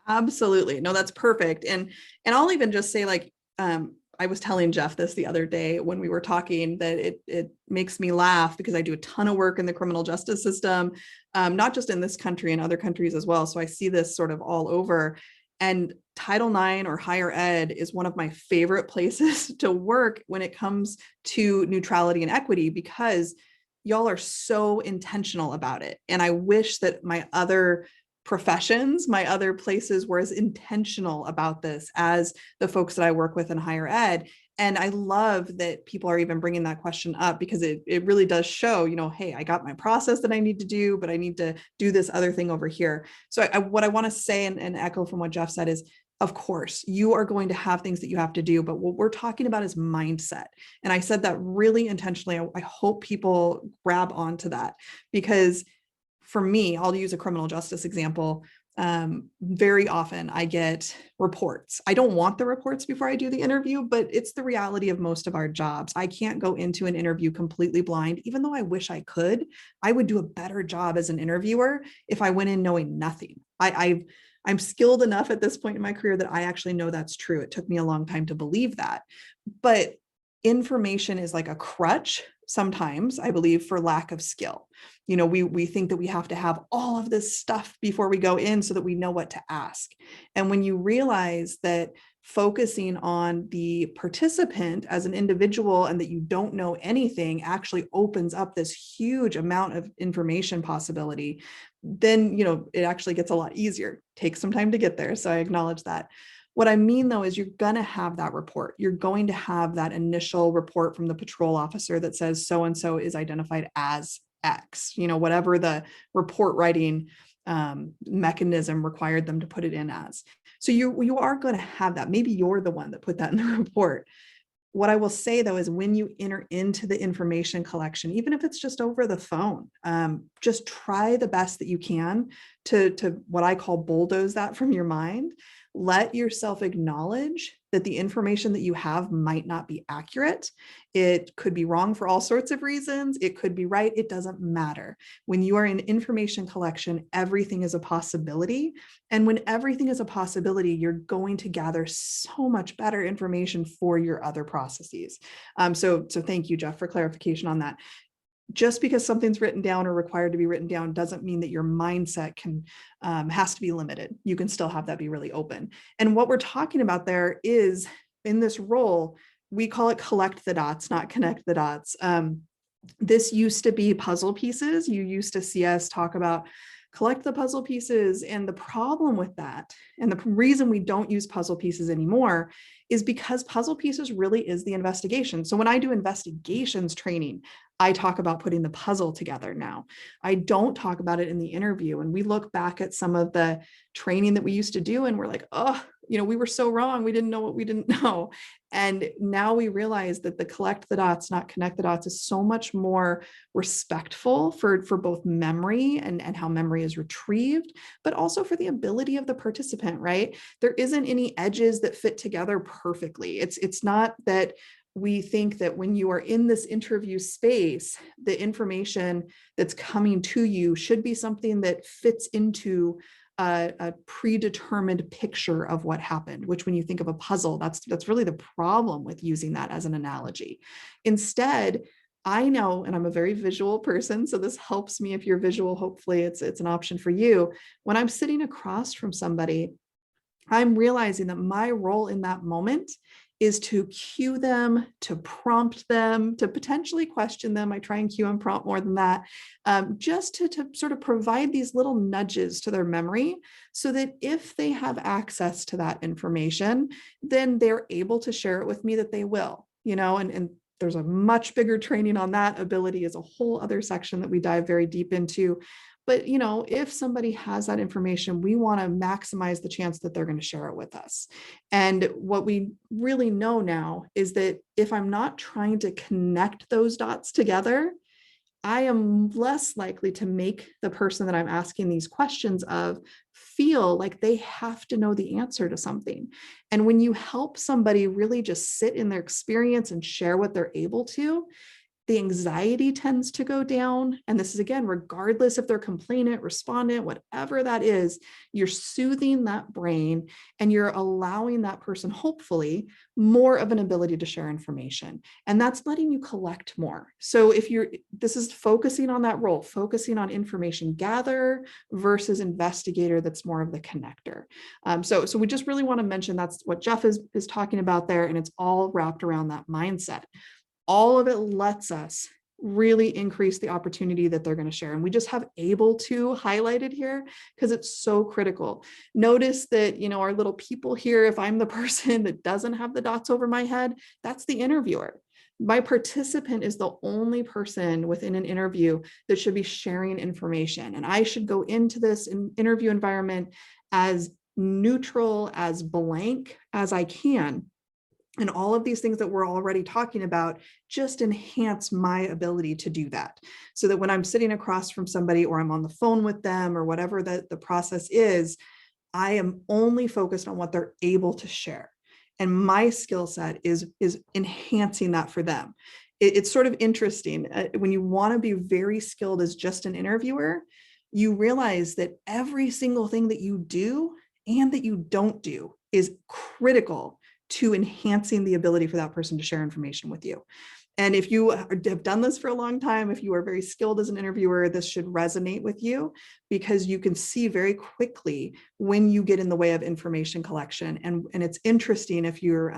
Absolutely. No, that's perfect. And I'll even just say, like, I was telling Jeff this the other day when we were talking, that it makes me laugh because I do a ton of work in the criminal justice system, not just in this country, in other countries as well. So I see this sort of all over. And Title IX or higher ed is one of my favorite places to work when it comes to neutrality and equity, because y'all are so intentional about it. And I wish that my other professions, my other places were as intentional about this as the folks that I work with in higher ed. And I love that people are even bringing that question up, because it really does show, hey, I got my process that I need to do, but I need to do this other thing over here. So what I want to say and echo from what Jeff said is, of course, you are going to have things that you have to do, but what we're talking about is mindset. And I said that really intentionally. I hope people grab onto that, because for me, I'll use a criminal justice example. Very often I get reports. I don't want the reports before I do the interview, but it's the reality of most of our jobs. I can't go into an interview completely blind, even though I wish I could. I would do a better job as an interviewer if I went in knowing nothing. I'm skilled enough at this point in my career that I actually know that's true. It took me a long time to believe that. But information is like a crutch sometimes, I believe, for lack of skill. We think that we have to have all of this stuff before we go in so that we know what to ask. And when you realize that focusing on the participant as an individual and that you don't know anything actually opens up this huge amount of information possibility, then, it actually gets a lot easier. Takes some time to get there. So I acknowledge that. What I mean, though, is you're going to have that report. You're going to have that initial report from the patrol officer that says so-and-so is identified as X, whatever the report writing mechanism required them to put it in as. So you are going to have that. Maybe you're the one that put that in the report. What I will say, though, is when you enter into the information collection, even if it's just over the phone, just try the best that you can to what I call bulldoze that from your mind. Let yourself acknowledge that the information that you have might not be accurate. It could be wrong for all sorts of reasons. It could be right. It doesn't matter. When you are in information collection, everything is a possibility. And when everything is a possibility, you're going to gather so much better information for your other processes. So thank you, Jeff, for clarification on that. Just because something's written down or required to be written down doesn't mean that your mindset has to be limited. You can still have that be really open. And what we're talking about there is, in this role, we call it collect the dots, not connect the dots. This used to be puzzle pieces. You used to see us talk about collect the puzzle pieces. And the problem with that, and the reason we don't use puzzle pieces anymore, is because puzzle pieces really is the investigation. So when I do investigations training, I talk about putting the puzzle together now. I don't talk about it in the interview. And we look back at some of the training that we used to do, and we're like, oh, we were so wrong. We didn't know what we didn't know. And now we realize that the collect the dots, not connect the dots, is so much more respectful for both memory and how memory is retrieved, but also for the ability of the participant, right? There isn't any edges that fit together perfectly. It's not that we think that when you are in this interview space, the information that's coming to you should be something that fits into a predetermined picture of what happened, which when you think of a puzzle, that's really the problem with using that as an analogy. Instead, I know, and I'm a very visual person, so this helps me. If you're visual, hopefully it's an option for you. When I'm sitting across from somebody, I'm realizing that my role in that moment is to cue them, to prompt them, to potentially question them. I try and cue and prompt more than that, just to sort of provide these little nudges to their memory so that if they have access to that information, then they're able to share it with me, that they will, and there's a much bigger training on that ability, is a whole other section that we dive very deep into. But, if somebody has that information, we want to maximize the chance that they're going to share it with us. And what we really know now is that if I'm not trying to connect those dots together, I am less likely to make the person that I'm asking these questions of feel like they have to know the answer to something. And when you help somebody really just sit in their experience and share what they're able to, the anxiety tends to go down. And this is, again, regardless if they're complainant, respondent, whatever that is, you're soothing that brain and you're allowing that person, hopefully, more of an ability to share information. And that's letting you collect more. So this is focusing on that role, focusing on information gatherer versus investigator that's more of the connector. So we just really want to mention that's what Jeff is talking about there. And it's all wrapped around that mindset. All of it lets us really increase the opportunity that they're going to share. And we just have able to highlighted here because it's so critical. Notice that, our little people here, if I'm the person that doesn't have the dots over my head, that's the interviewer. My participant is the only person within an interview that should be sharing information. And I should go into this interview environment as neutral, as blank as I can. And all of these things that we're already talking about just enhance my ability to do that. So that when I'm sitting across from somebody or I'm on the phone with them or whatever the process is, I am only focused on what they're able to share. And my skill set is enhancing that for them. It's sort of interesting. When you want to be very skilled as just an interviewer, you realize that every single thing that you do and that you don't do is critical to enhancing the ability for that person to share information with you. And if you have done this for a long time, if you are very skilled as an interviewer, this should resonate with you because you can see very quickly when you get in the way of information collection. And it's interesting if you're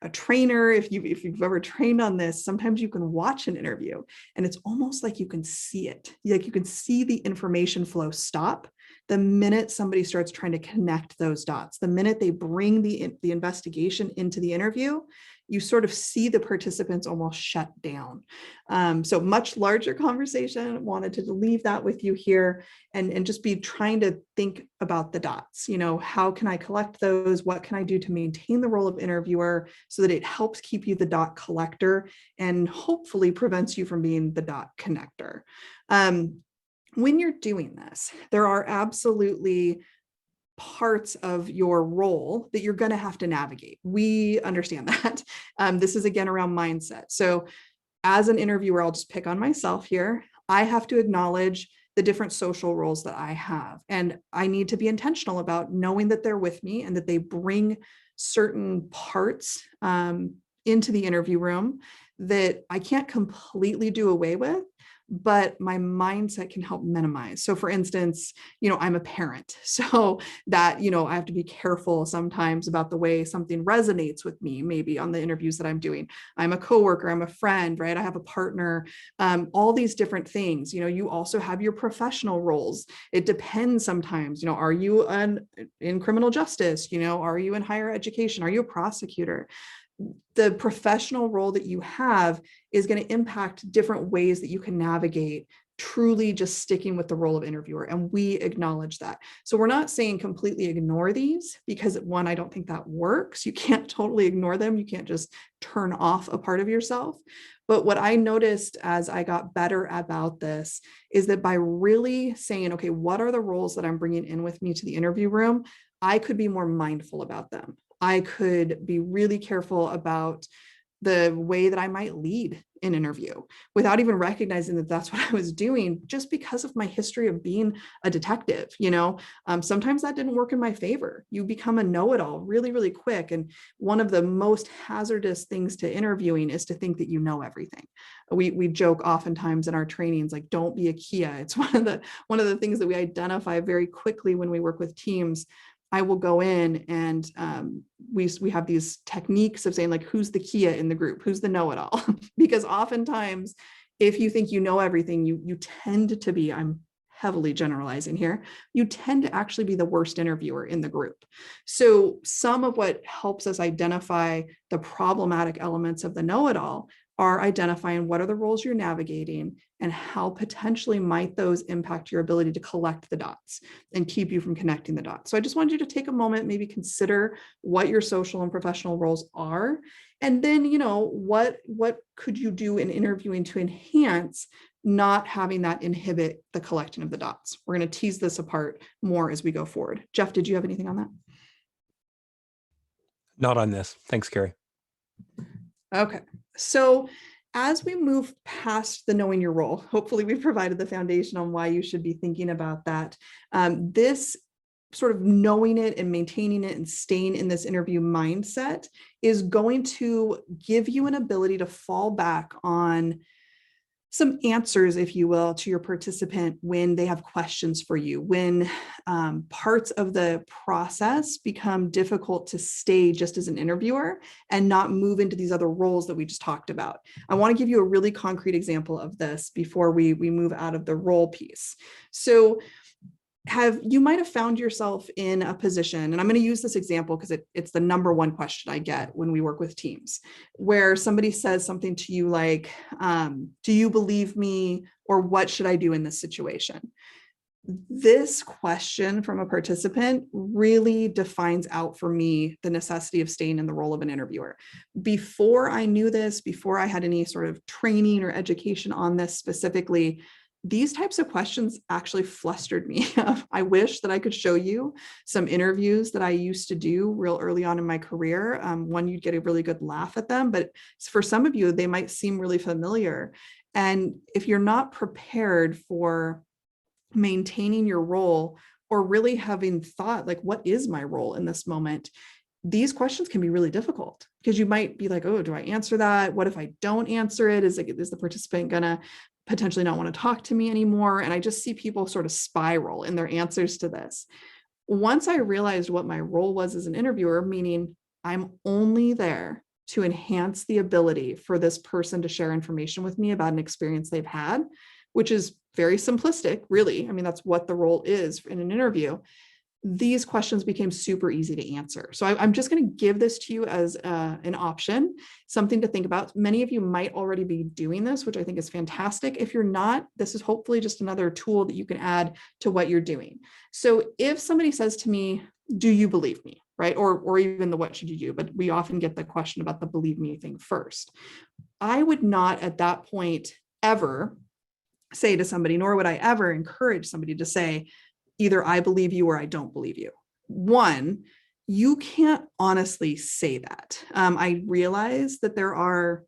a trainer, if you've ever trained on this, sometimes you can watch an interview and it's almost like you can see it. Like you can see the information flow stop the minute somebody starts trying to connect those dots. The minute they bring the investigation into the interview, you sort of see the participants almost shut down. So much larger conversation, wanted to leave that with you here and just be trying to think about the dots. How can I collect those? What can I do to maintain the role of interviewer so that it helps keep you the dot collector and hopefully prevents you from being the dot connector? When you're doing this, there are absolutely parts of your role that you're going to have to navigate. We understand that. This is again around mindset. So as an interviewer, I'll just pick on myself here. I have to acknowledge the different social roles that I have. And I need to be intentional about knowing that they're with me and that they bring certain parts into the interview room that I can't completely do away with, but my mindset can help minimize. So for instance, I'm a parent, so that, I have to be careful sometimes about the way something resonates with me, maybe on the interviews that I'm doing. I'm a coworker, I'm a friend, right? I have a partner, all these different things. You also have your professional roles. It depends sometimes, are you in criminal justice? Are you in higher education? Are you a prosecutor? The professional role that you have is going to impact different ways that you can navigate truly just sticking with the role of interviewer. And we acknowledge that. So we're not saying completely ignore these because one, I don't think that works. You can't totally ignore them. You can't just turn off a part of yourself. But what I noticed as I got better about this is that by really saying, okay, what are the roles that I'm bringing in with me to the interview room? I could be more mindful about them. I could be really careful about the way that I might lead an interview without even recognizing that that's what I was doing just because of my history of being a detective. Sometimes that didn't work in my favor. You become a know-it-all really, really quick. And one of the most hazardous things to interviewing is to think that you know everything. We joke oftentimes in our trainings, like, don't be a Kia. It's one of the things that we identify very quickly when we work with teams. I will go in and we have these techniques of saying, like, who's the Kia in the group? Who's the know-it-all? Because oftentimes, if you think you know everything, you tend to be, I'm heavily generalizing here, you tend to actually be the worst interviewer in the group. So some of what helps us identify the problematic elements of the know-it-all are identifying what are the roles you're navigating and how potentially might those impact your ability to collect the dots and keep you from connecting the dots. So I just wanted you to take a moment, maybe consider what your social and professional roles are. And then, what could you do in interviewing to enhance not having that inhibit the collecting of the dots? We're going to tease this apart more as we go forward. Jeff, did you have anything on that? Not on this. Thanks, Carrie. Okay, so as we move past the knowing your role, hopefully we've provided the foundation on why you should be thinking about that. This sort of knowing it and maintaining it and staying in this interview mindset is going to give you an ability to fall back on some answers, if you will, to your participant when they have questions for you, when parts of the process become difficult to stay just as an interviewer and not move into these other roles that we just talked about. I want to give you a really concrete example of this before we move out of the role piece. So you might have found yourself in a position, and I'm going to use this example because it's the number one question I get when we work with teams, where somebody says something to you like, do you believe me? Or what should I do in this situation? This question from a participant really defines out for me the necessity of staying in the role of an interviewer. Before I knew this, before I had any sort of training or education on this specifically, these types of questions actually flustered me. I wish that I could show you some interviews that I used to do real early on in my career. One, you'd get a really good laugh at them, but for some of you, they might seem really familiar. And if you're not prepared for maintaining your role or really having thought, like, what is my role in this moment? These questions can be really difficult because you might be like, oh, do I answer that? What if I don't answer it? Is the participant gonna potentially not want to talk to me anymore? And I just see people sort of spiral in their answers to this. Once I realized what my role was as an interviewer, meaning I'm only there to enhance the ability for this person to share information with me about an experience they've had, which is very simplistic, really. I mean, that's what the role is in an interview. These questions became super easy to answer. So I'm just going to give this to you as an option, something to think about. Many of you might already be doing this, which I think is fantastic. If you're not, this is hopefully just another tool that you can add to what you're doing. So if somebody says to me, do you believe me? Right? Or even the what should you do? But we often get the question about the believe me thing first. I would not at that point ever say to somebody, nor would I ever encourage somebody to say, either I believe you or I don't believe you. One, you can't honestly say that. I realize that there are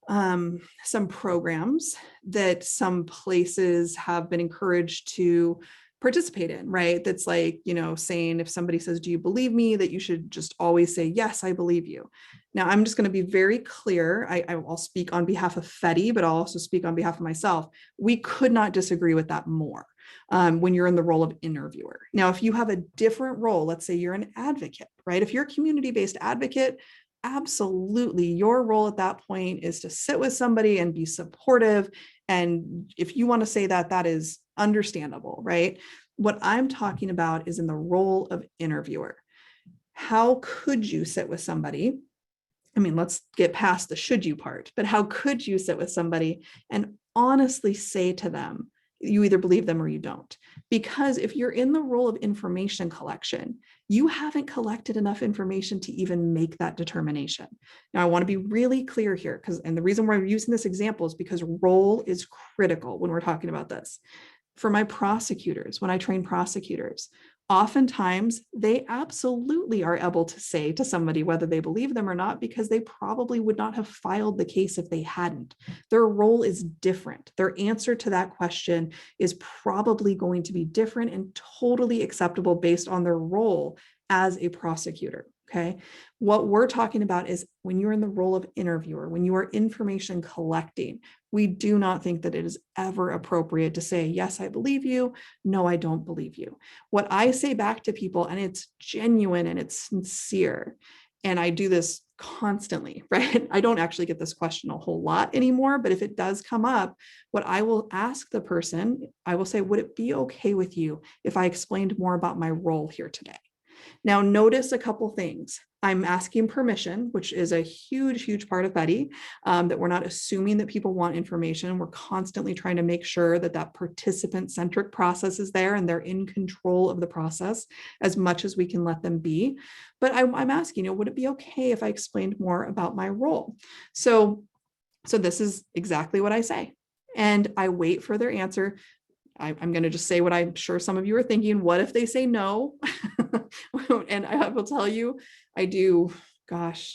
some programs that some places have been encouraged to participate in, right? That's like, saying if somebody says, do you believe me, that you should just always say, yes, I believe you. Now, I'm just going to be very clear. I'll speak on behalf of FETI, but I'll also speak on behalf of myself. We could not disagree with that more. When you're in the role of interviewer. Now, if you have a different role, let's say you're an advocate, right? If you're a community-based advocate, absolutely, your role at that point is to sit with somebody and be supportive. And if you want to say that, that is understandable, right? What I'm talking about is in the role of interviewer. How could you sit with somebody? I mean, let's get past the should you part, but how could you sit with somebody and honestly say to them, you either believe them or you don't? Because if you're in the role of information collection, you haven't collected enough information to even make that determination. Now, I want to be really clear here, and the reason why we're using this example is because role is critical when we're talking about this. For my prosecutors, when I train prosecutors, oftentimes they absolutely are able to say to somebody whether they believe them or not, because they probably would not have filed the case if they hadn't. Their role is different. Their answer to that question is probably going to be different and totally acceptable based on their role as a prosecutor. Okay. What we're talking about is when you're in the role of interviewer, when you are information collecting, we do not think that it is ever appropriate to say, yes, I believe you. No, I don't believe you. What I say back to people, and it's genuine and it's sincere, and I do this constantly, right? I don't actually get this question a whole lot anymore, but if it does come up, what I will ask the person, I will say, would it be okay with you if I explained more about my role here today? Now, notice a couple things. I'm asking permission, which is a huge part of FETI, that we're not assuming that people want information. We're constantly trying to make sure that that participant-centric process is there and they're in control of the process as much as we can let them be. But I'm asking, would it be okay if I explained more about my role? So this is exactly what I say. And I wait for their answer. I'm going to just say what I'm sure some of you are thinking. What if they say no? And I will tell you, I do,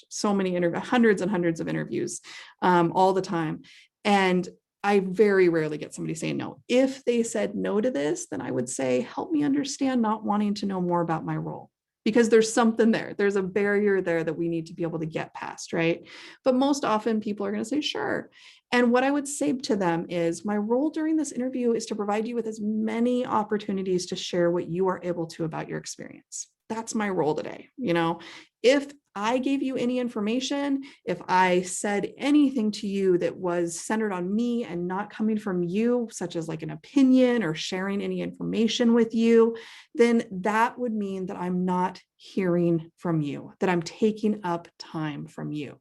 so many hundreds and hundreds of interviews all the time. And I very rarely get somebody saying no. If they said no to this, then I would say, help me understand not wanting to know more about my role. Because there's something there. There's a barrier there that we need to be able to get past, right? But most often people are going to say, sure. And what I would say to them is my role during this interview is to provide you with as many opportunities to share what you are able to about your experience. That's my role today. If I gave you any information, if I said anything to you that was centered on me and not coming from you, such as like an opinion or sharing any information with you, then that would mean that I'm not hearing from you, that I'm taking up time from you.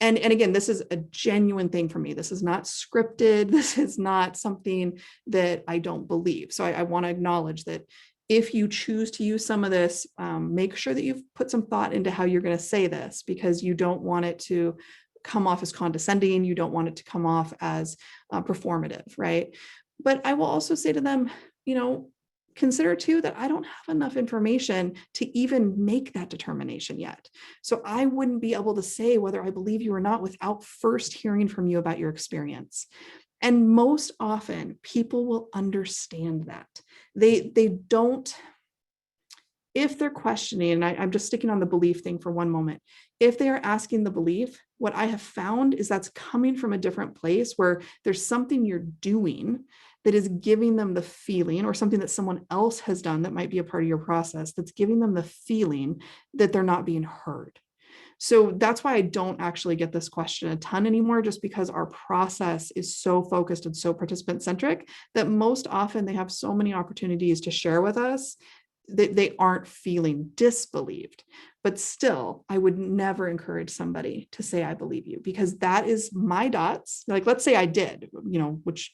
And again, this is a genuine thing for me. This is not scripted. This is not something that I don't believe. So I want to acknowledge that if you choose to use some of this, make sure that you've put some thought into how you're going to say this, because you don't want it to come off as condescending. You don't want it to come off as performative, right? But I will also say to them, consider too that I don't have enough information to even make that determination yet. So I wouldn't be able to say whether I believe you or not without first hearing from you about your experience. And most often people will understand that. They don't, if they're questioning, and I'm just sticking on the belief thing for one moment. If they are asking the belief, what I have found is that's coming from a different place where there's something you're doing that is giving them the feeling, or something that someone else has done that might be a part of your process that's giving them the feeling that they're not being heard. So that's why I don't actually get this question a ton anymore, just because our process is so focused and so participant centric that most often they have so many opportunities to share with us that they aren't feeling disbelieved. But still, I would never encourage somebody to say, I believe you, because that is my dots. Like, let's say I did, which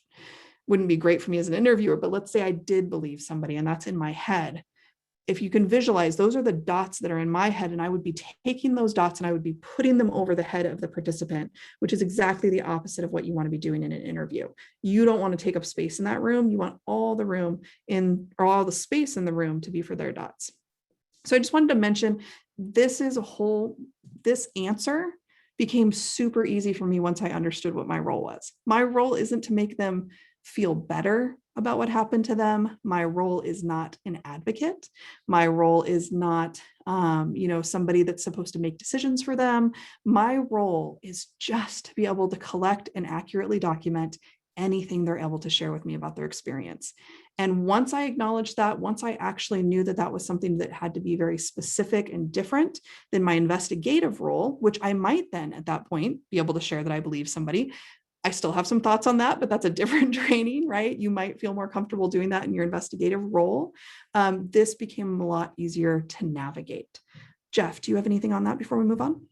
wouldn't be great for me as an interviewer, but let's say I did believe somebody and that's in my head. If you can visualize, those are the dots that are in my head, and I would be taking those dots and I would be putting them over the head of the participant, which is exactly the opposite of what you want to be doing in an interview. You don't want to take up space in that room. You want all the room or all the space in the room to be for their dots. So I just wanted to mention, this answer became super easy for me once I understood what my role was. My role isn't to make them feel better about what happened to them. My role is not an advocate. My role is not, somebody that's supposed to make decisions for them. My role is just to be able to collect and accurately document anything they're able to share with me about their experience. And once I acknowledged that, once I actually knew that that was something that had to be very specific and different than my investigative role, which I might then at that point be able to share that I believe somebody. I still have some thoughts on that, but that's a different training, right? You might feel more comfortable doing that in your investigative role. This became a lot easier to navigate. Jeff, do you have anything on that before we move on?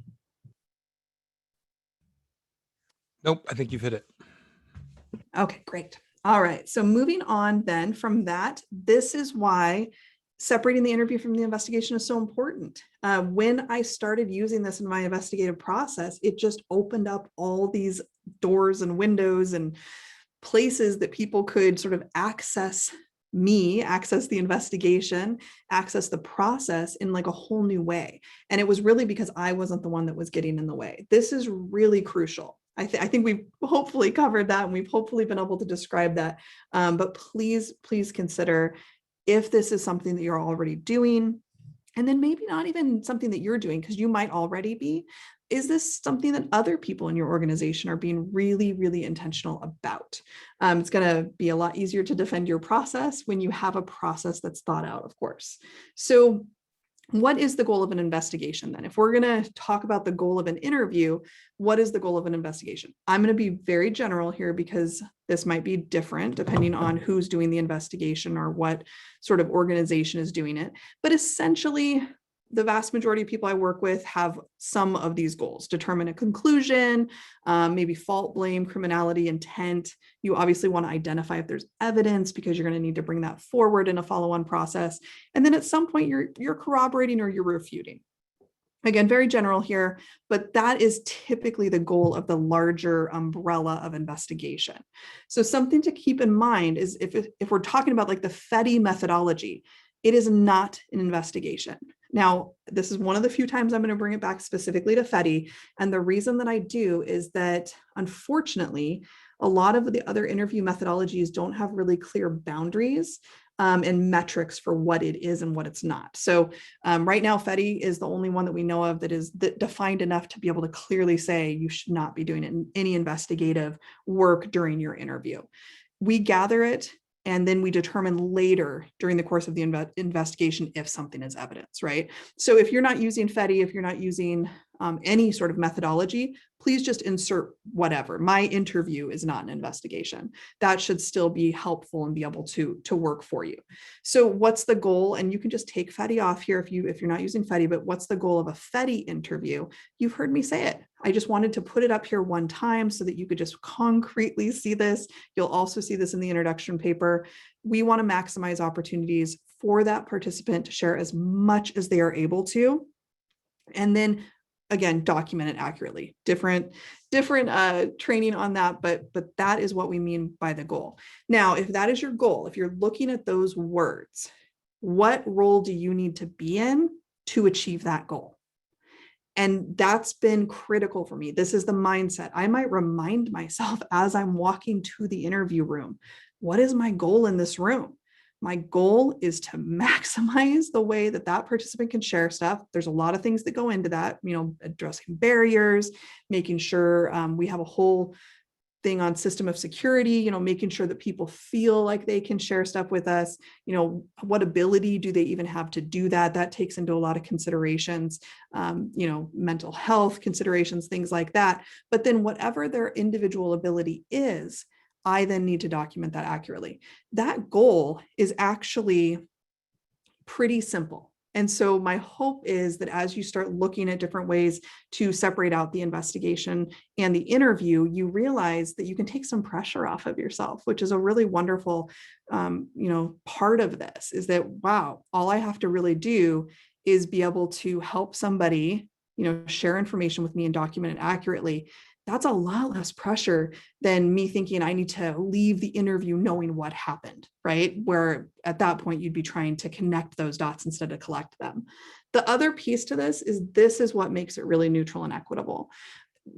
Nope, I think you've hit it. Okay, great. All right, so moving on then from that, this is why separating the interview from the investigation is so important. When I started using this in my investigative process, it just opened up all these doors and windows and places that people could sort of access me, access the investigation, access the process in like a whole new way. And it was really because I wasn't the one that was getting in the way. This is really crucial. I think we've hopefully covered that, and we've hopefully been able to describe that. But please consider if this is something that you're already doing, and then maybe not even something that you're doing, because you might already be. Is this something that other people in your organization are being really, really intentional about? It's going to be a lot easier to defend your process when you have a process that's thought out, of course. So What is the goal of an investigation then? If we're going to talk about the goal of an interview, what is the goal of an investigation? I'm going to be very general here because this might be different depending on who's doing the investigation or what sort of organization is doing it. But essentially, the vast majority of people I work with have some of these goals: determine a conclusion, maybe fault, blame, criminality, intent. You obviously want to identify if there's evidence because you're going to need to bring that forward in a follow-on process. And then at some point you're corroborating or you're refuting. Again, very general here, but that is typically the goal of the larger umbrella of investigation. So something to keep in mind is if we're talking about like the FETI methodology, it is not an investigation. Now, this is one of the few times I'm going to bring it back specifically to FETI. And the reason that I do is that, unfortunately, a lot of the other interview methodologies don't have really clear boundaries and metrics for what it is and what it's not. So right now, FETI is the only one that we know of that is defined enough to be able to clearly say you should not be doing any investigative work during your interview. We gather it, and then we determine later during the course of the investigation if something is evidence, right? So if you're not using FETI, if you're not using any sort of methodology, please just insert whatever. My interview is not an investigation. That should still be helpful and be able to work for you. So what's the goal? And you can just take FETI off here if you're not using FETI, but what's the goal of a FETI interview? You've heard me say it. I just wanted to put it up here one time so that you could just concretely see this. You'll also see this in the introduction paper. We want to maximize opportunities for that participant to share as much as they are able to. And then again, document it accurately. Different training on that, but that is what we mean by the goal. Now, if that is your goal, if you're looking at those words, what role do you need to be in to achieve that goal? And that's been critical for me. This is the mindset. I might remind myself as I'm walking to the interview room, what is my goal in this room? My goal is to maximize the way that that participant can share stuff. There's a lot of things that go into that, addressing barriers, making sure we have a whole thing on system of security, making sure that people feel like they can share stuff with us. What ability do they even have to do that? That takes into a lot of considerations, mental health considerations, things like that. But then whatever their individual ability is, I then need to document that accurately. That goal is actually pretty simple. And so my hope is that as you start looking at different ways to separate out the investigation and the interview, you realize that you can take some pressure off of yourself, which is a really wonderful, part of this is that, wow, all I have to really do is be able to help somebody, share information with me and document it accurately. That's a lot less pressure than me thinking I need to leave the interview knowing what happened, right? Where at that point you'd be trying to connect those dots instead of collect them. The other piece to this is what makes it really neutral and equitable.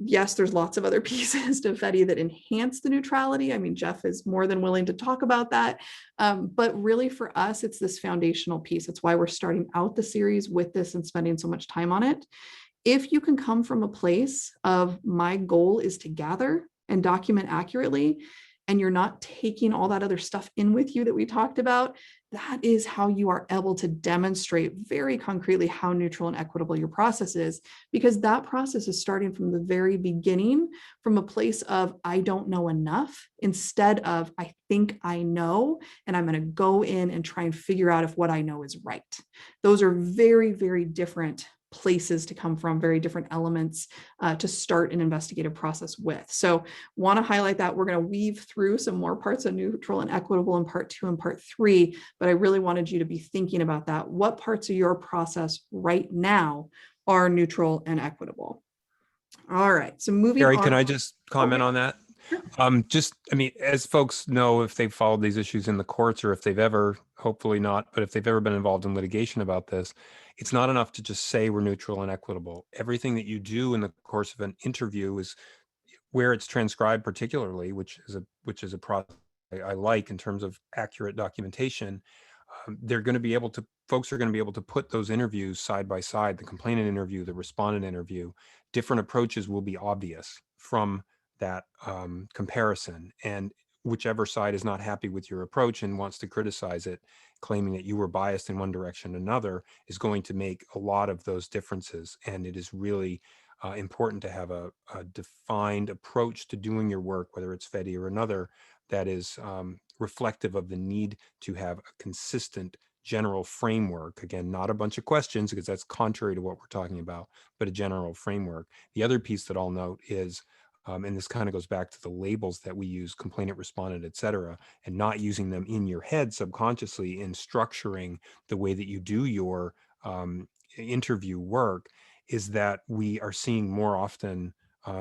Yes, there's lots of other pieces to FETI that enhance the neutrality. I mean, Jeff is more than willing to talk about that. But really for us, it's this foundational piece. It's why we're starting out the series with this and spending so much time on it. If you can come from a place of my goal is to gather and document accurately, and you're not taking all that other stuff in with you that we talked about, that is how you are able to demonstrate very concretely how neutral and equitable your process is, because that process is starting from the very beginning, from a place of I don't know enough, instead of I think I know, and I'm going to go in and try and figure out if what I know is right. Those are very, very different places to come from, very different elements to start an investigative process with. So want to highlight that. We're going to weave through some more parts of neutral and equitable in part 2 and part 3, but I really wanted you to be thinking about that. What parts of your process right now are neutral and equitable? All right, so moving Carrie, on. can I just comment on that? Sure. As folks know, if they've followed these issues in the courts, or if they've ever, hopefully not, but if they've ever been involved in litigation about this, it's not enough to just say we're neutral and equitable. Everything that you do in the course of an interview is where it's transcribed, particularly, which is a process I like in terms of accurate documentation. Folks are going to be able to put those interviews side by side, the complainant interview, the respondent interview. Different approaches will be obvious from that comparison, and whichever side is not happy with your approach and wants to criticize it, claiming that you were biased in one direction or another is going to make a lot of those differences. And it is really important to have a defined approach to doing your work, whether it's FETI or another, that is reflective of the need to have a consistent general framework. Again, not a bunch of questions, because that's contrary to what we're talking about, but a general framework. The other piece that I'll note is, and this kind of goes back to the labels that we use, complainant, respondent, et cetera, and not using them in your head subconsciously in structuring the way that you do your interview work, is that we are seeing more often,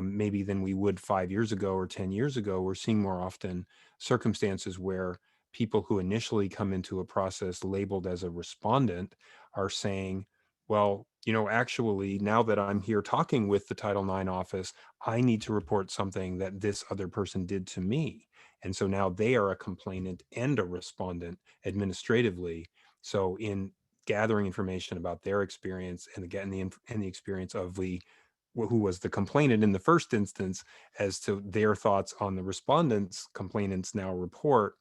maybe than we would 5 years ago or 10 years ago, we're seeing more often circumstances where people who initially come into a process labeled as a respondent are saying, well, actually, now that I'm here talking with the Title IX office, I need to report something that this other person did to me. And so now they are a complainant and a respondent administratively. So in gathering information about their experience and the experience of who was the complainant in the first instance, as to their thoughts on the respondent's complainant's now report,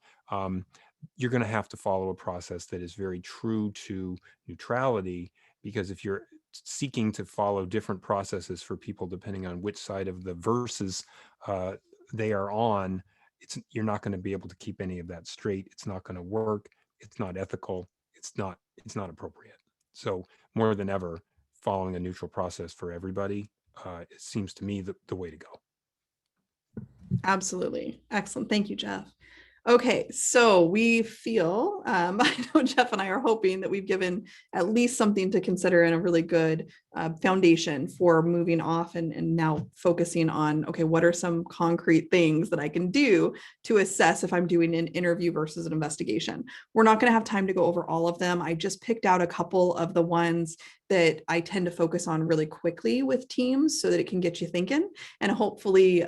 you're going to have to follow a process that is very true to neutrality, because if you're seeking to follow different processes for people depending on which side of the verses they are on, you're not going to be able to keep any of that straight. It's not going to work. It's not ethical. It's not appropriate. So more than ever, following a neutral process for everybody, it seems to me the way to go. Absolutely. Excellent. Thank you, Jeff. Okay, so we feel, I know Jeff and I are hoping that we've given at least something to consider and a really good foundation for moving off and now focusing on, okay, what are some concrete things that I can do to assess if I'm doing an interview versus an investigation. We're not going to have time to go over all of them. I just picked out a couple of the ones that I tend to focus on really quickly with teams so that it can get you thinking and hopefully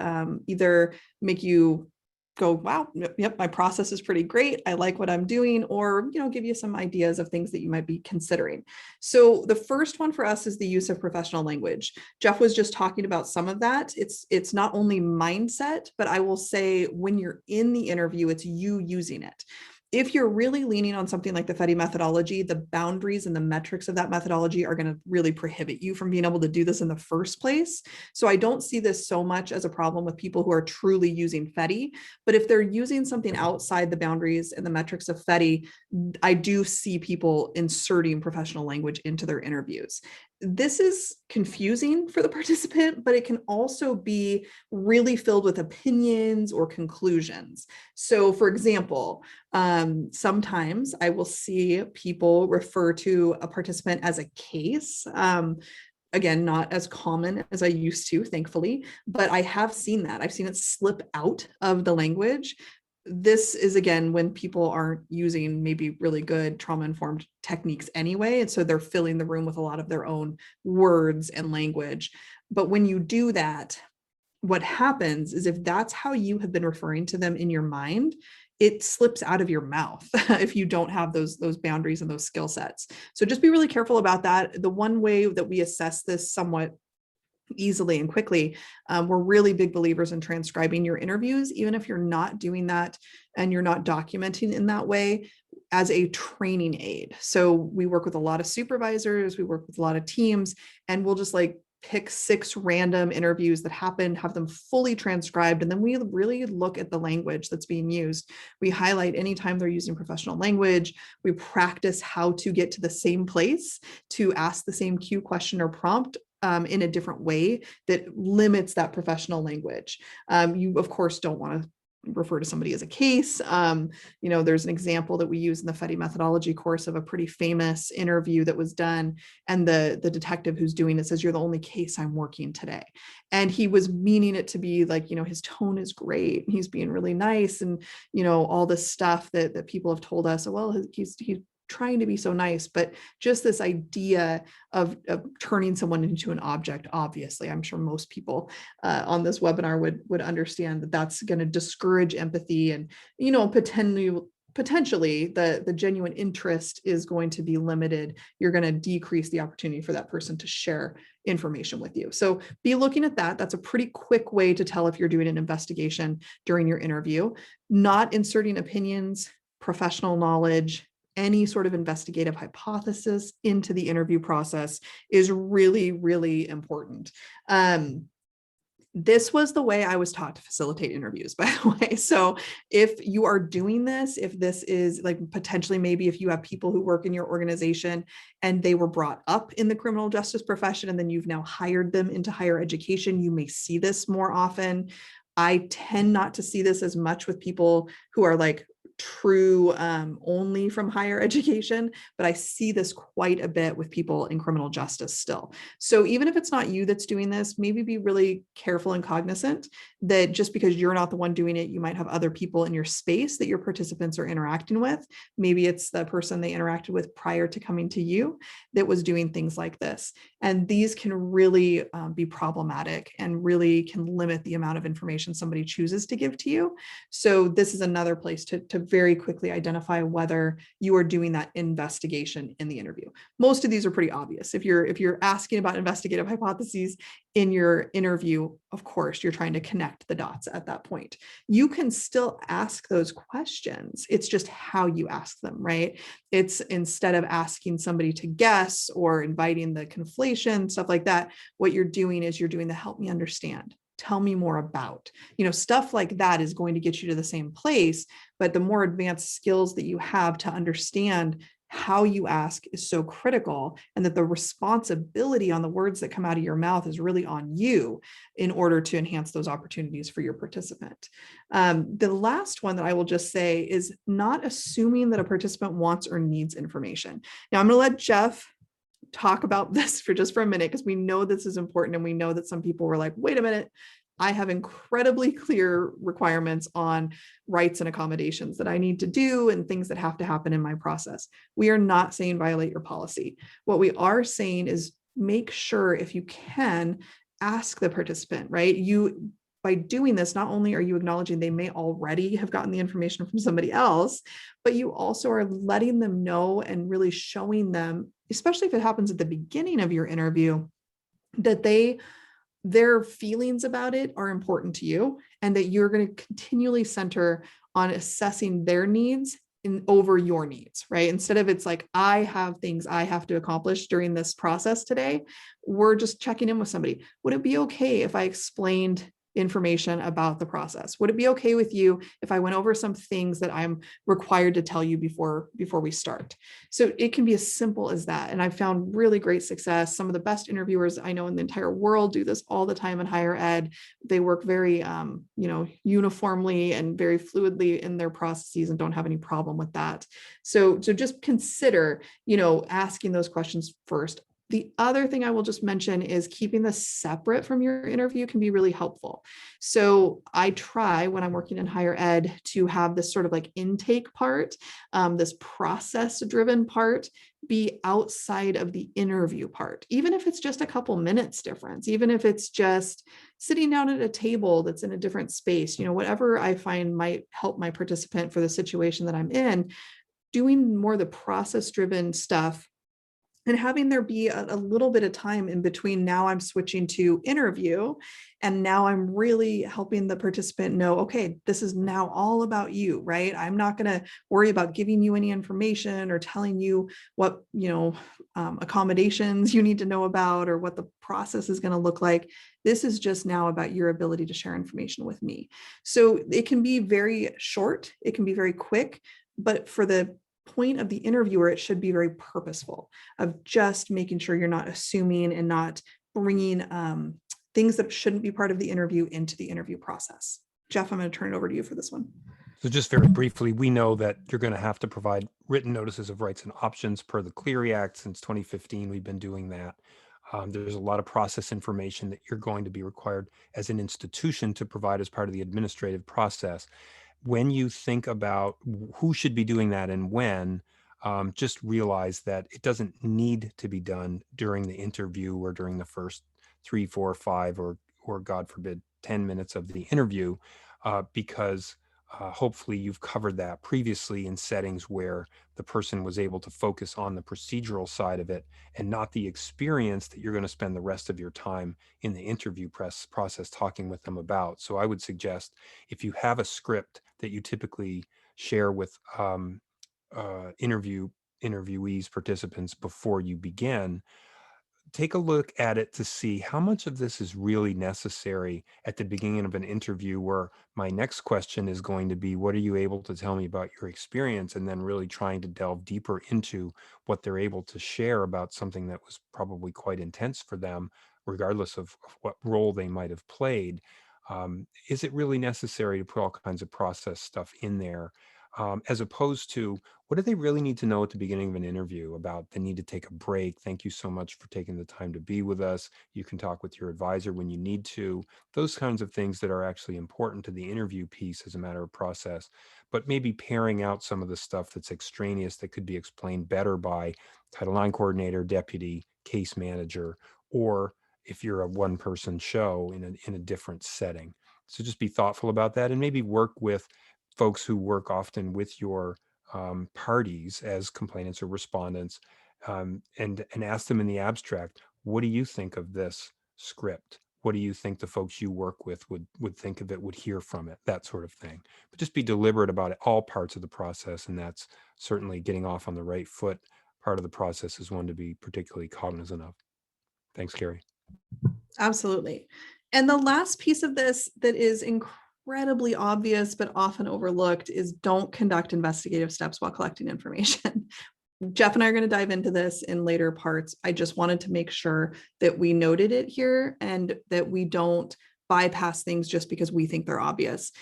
either make you go, wow, yep, my process is pretty great. I like what I'm doing, or, give you some ideas of things that you might be considering. So the first one for us is the use of professional language. Jeff was just talking about some of that. It's not only mindset, but I will say when you're in the interview, it's you using it. If you're really leaning on something like the FETI methodology, the boundaries and the metrics of that methodology are going to really prohibit you from being able to do this in the first place. So I don't see this so much as a problem with people who are truly using FETI, but if they're using something outside the boundaries and the metrics of FETI, I do see people inserting professional language into their interviews. This is confusing for the participant, but it can also be really filled with opinions or conclusions. So for example, sometimes I will see people refer to a participant as a case. Again, not as common as I used to, thankfully, but I have seen that. I've seen it slip out of the language. This is, again, when people aren't using maybe really good trauma-informed techniques anyway, and so they're filling the room with a lot of their own words and language. But when you do that, what happens is if that's how you have been referring to them in your mind, it slips out of your mouth if you don't have those boundaries and those skill sets. So just be really careful about that. The one way that we assess this somewhat easily and quickly, we're really big believers in transcribing your interviews, even if you're not doing that and you're not documenting in that way, as a training aid. So we work with a lot of supervisors, we work with a lot of teams, and we'll just pick 6 random interviews that happen, have them fully transcribed, and then we really look at the language that's being used. We highlight anytime they're using professional language. We practice how to get to the same place to ask the same cue, question, or prompt in a different way that limits that professional language. You, of course, don't want to refer to somebody as a case. There's an example that we use in the FETI methodology course of a pretty famous interview that was done, and the detective who's doing it says, "You're the only case I'm working today." And he was meaning it to be his tone is great, he's being really nice, and all this stuff that people have told us, well, he's trying to be so nice, but just this idea of turning someone into an object, obviously, I'm sure most people on this webinar would understand that that's going to discourage empathy, and potentially the genuine interest is going to be limited. You're going to decrease the opportunity for that person to share information with you. So be looking at that. That's a pretty quick way to tell if you're doing an investigation during your interview. Not inserting opinions, professional knowledge, any sort of investigative hypothesis into the interview process is really, really important. This was the way I was taught to facilitate interviews, by the way. So if you are doing this, if this is like potentially maybe if you have people who work in your organization and they were brought up in the criminal justice profession and then you've now hired them into higher education, you may see this more often. I tend not to see this as much with people who are like true only from higher education, but I see this quite a bit with people in criminal justice still. So even if it's not you that's doing this, maybe be really careful and cognizant that just because you're not the one doing it, you might have other people in your space that your participants are interacting with. Maybe it's the person they interacted with prior to coming to you that was doing things like this. And these can really be problematic and really can limit the amount of information somebody chooses to give to you. So this is another place to very quickly identify whether you are doing that investigation in the interview. Most of these are pretty obvious. If you're asking about investigative hypotheses in your interview, of course, you're trying to connect the dots at that point. You can still ask those questions. It's just how you ask them, right? It's instead of asking somebody to guess or inviting the conflation, stuff like that, what you're doing is you're doing the help me understand. Tell me more about, stuff like that is going to get you to the same place, but the more advanced skills that you have to understand how you ask is so critical, and that the responsibility on the words that come out of your mouth is really on you in order to enhance those opportunities for your participant. The last one that I will just say is not assuming that a participant wants or needs information. Now I'm going to let Jeff talk about this for a minute, because we know this is important and we know that some people were like, wait a minute, I have incredibly clear requirements on rights and accommodations that I need to do and things that have to happen in my process. We are not saying violate your policy. What we are saying is make sure, if you can, ask the participant, right? By doing this, not only are you acknowledging they may already have gotten the information from somebody else, but you also are letting them know and really showing them, especially if it happens at the beginning of your interview, that their feelings about it are important to you, and that you're going to continually center on assessing their needs over your needs, right? Instead of it's like, I have things I have to accomplish during this process today, we're just checking in with somebody. Would it be okay if I explained information about the process? Would it be okay with you if I went over some things that I'm required to tell you before we start? So it can be as simple as that. And I've found really great success. Some of the best interviewers I know in the entire world do this all the time in higher ed. They work very, uniformly and very fluidly in their processes and don't have any problem with that. So just consider, asking those questions first. The other thing I will just mention is keeping this separate from your interview can be really helpful. So I try, when I'm working in higher ed, to have this sort of like intake part, this process-driven part, be outside of the interview part, even if it's just a couple minutes difference, even if it's just sitting down at a table that's in a different space, whatever I find might help my participant for the situation that I'm in, doing more the process-driven stuff and having there be a little bit of time in between. Now I'm switching to interview, and now I'm really helping the participant know, okay, this is now all about you, right? I'm not going to worry about giving you any information or telling you what, accommodations you need to know about or what the process is going to look like. This is just now about your ability to share information with me. So it can be very short, it can be very quick, but for the point of the interviewer, it should be very purposeful, of just making sure you're not assuming and not bringing things that shouldn't be part of the interview into the interview process. Jeff, I'm going to turn it over to you for this one. So just very briefly, we know that you're going to have to provide written notices of rights and options per the Clery Act. Since 2015, we've been doing that. There's a lot of process information that you're going to be required as an institution to provide as part of the administrative process. When you think about who should be doing that and when, just realize that it doesn't need to be done during the interview or during the first 3, 4, 5, or God forbid, 10 minutes of the interview, because hopefully you've covered that previously in settings where the person was able to focus on the procedural side of it and not the experience that you're going to spend the rest of your time in the interview process talking with them about. So I would suggest, if you have a script that you typically share with interviewees, participants before you begin, take a look at it to see how much of this is really necessary at the beginning of an interview, where my next question is going to be, what are you able to tell me about your experience? And then really trying to delve deeper into what they're able to share about something that was probably quite intense for them, regardless of what role they might have played. Is it really necessary to put all kinds of process stuff in there? As opposed to, what do they really need to know at the beginning of an interview about the need to take a break? Thank you so much for taking the time to be with us. You can talk with your advisor when you need to. Those kinds of things that are actually important to the interview piece as a matter of process, but maybe paring out some of the stuff that's extraneous that could be explained better by Title IX coordinator, deputy, case manager, or if you're a one-person show in a different setting. So just be thoughtful about that, and maybe work with folks who work often with your parties as complainants or respondents, and ask them in the abstract, what do you think of this script? What do you think the folks you work with would think of it, would hear from it, that sort of thing. But just be deliberate about it, all parts of the process, and that's certainly getting off on the right foot. Part of the process is one to be particularly cognizant of. Thanks, Carrie. Absolutely. And the last piece of this that is incredibly obvious but often overlooked is don't conduct investigative steps while collecting information. Jeff and I are going to dive into this in later parts. I just wanted to make sure that we noted it here and that we don't bypass things just because we think they're obvious.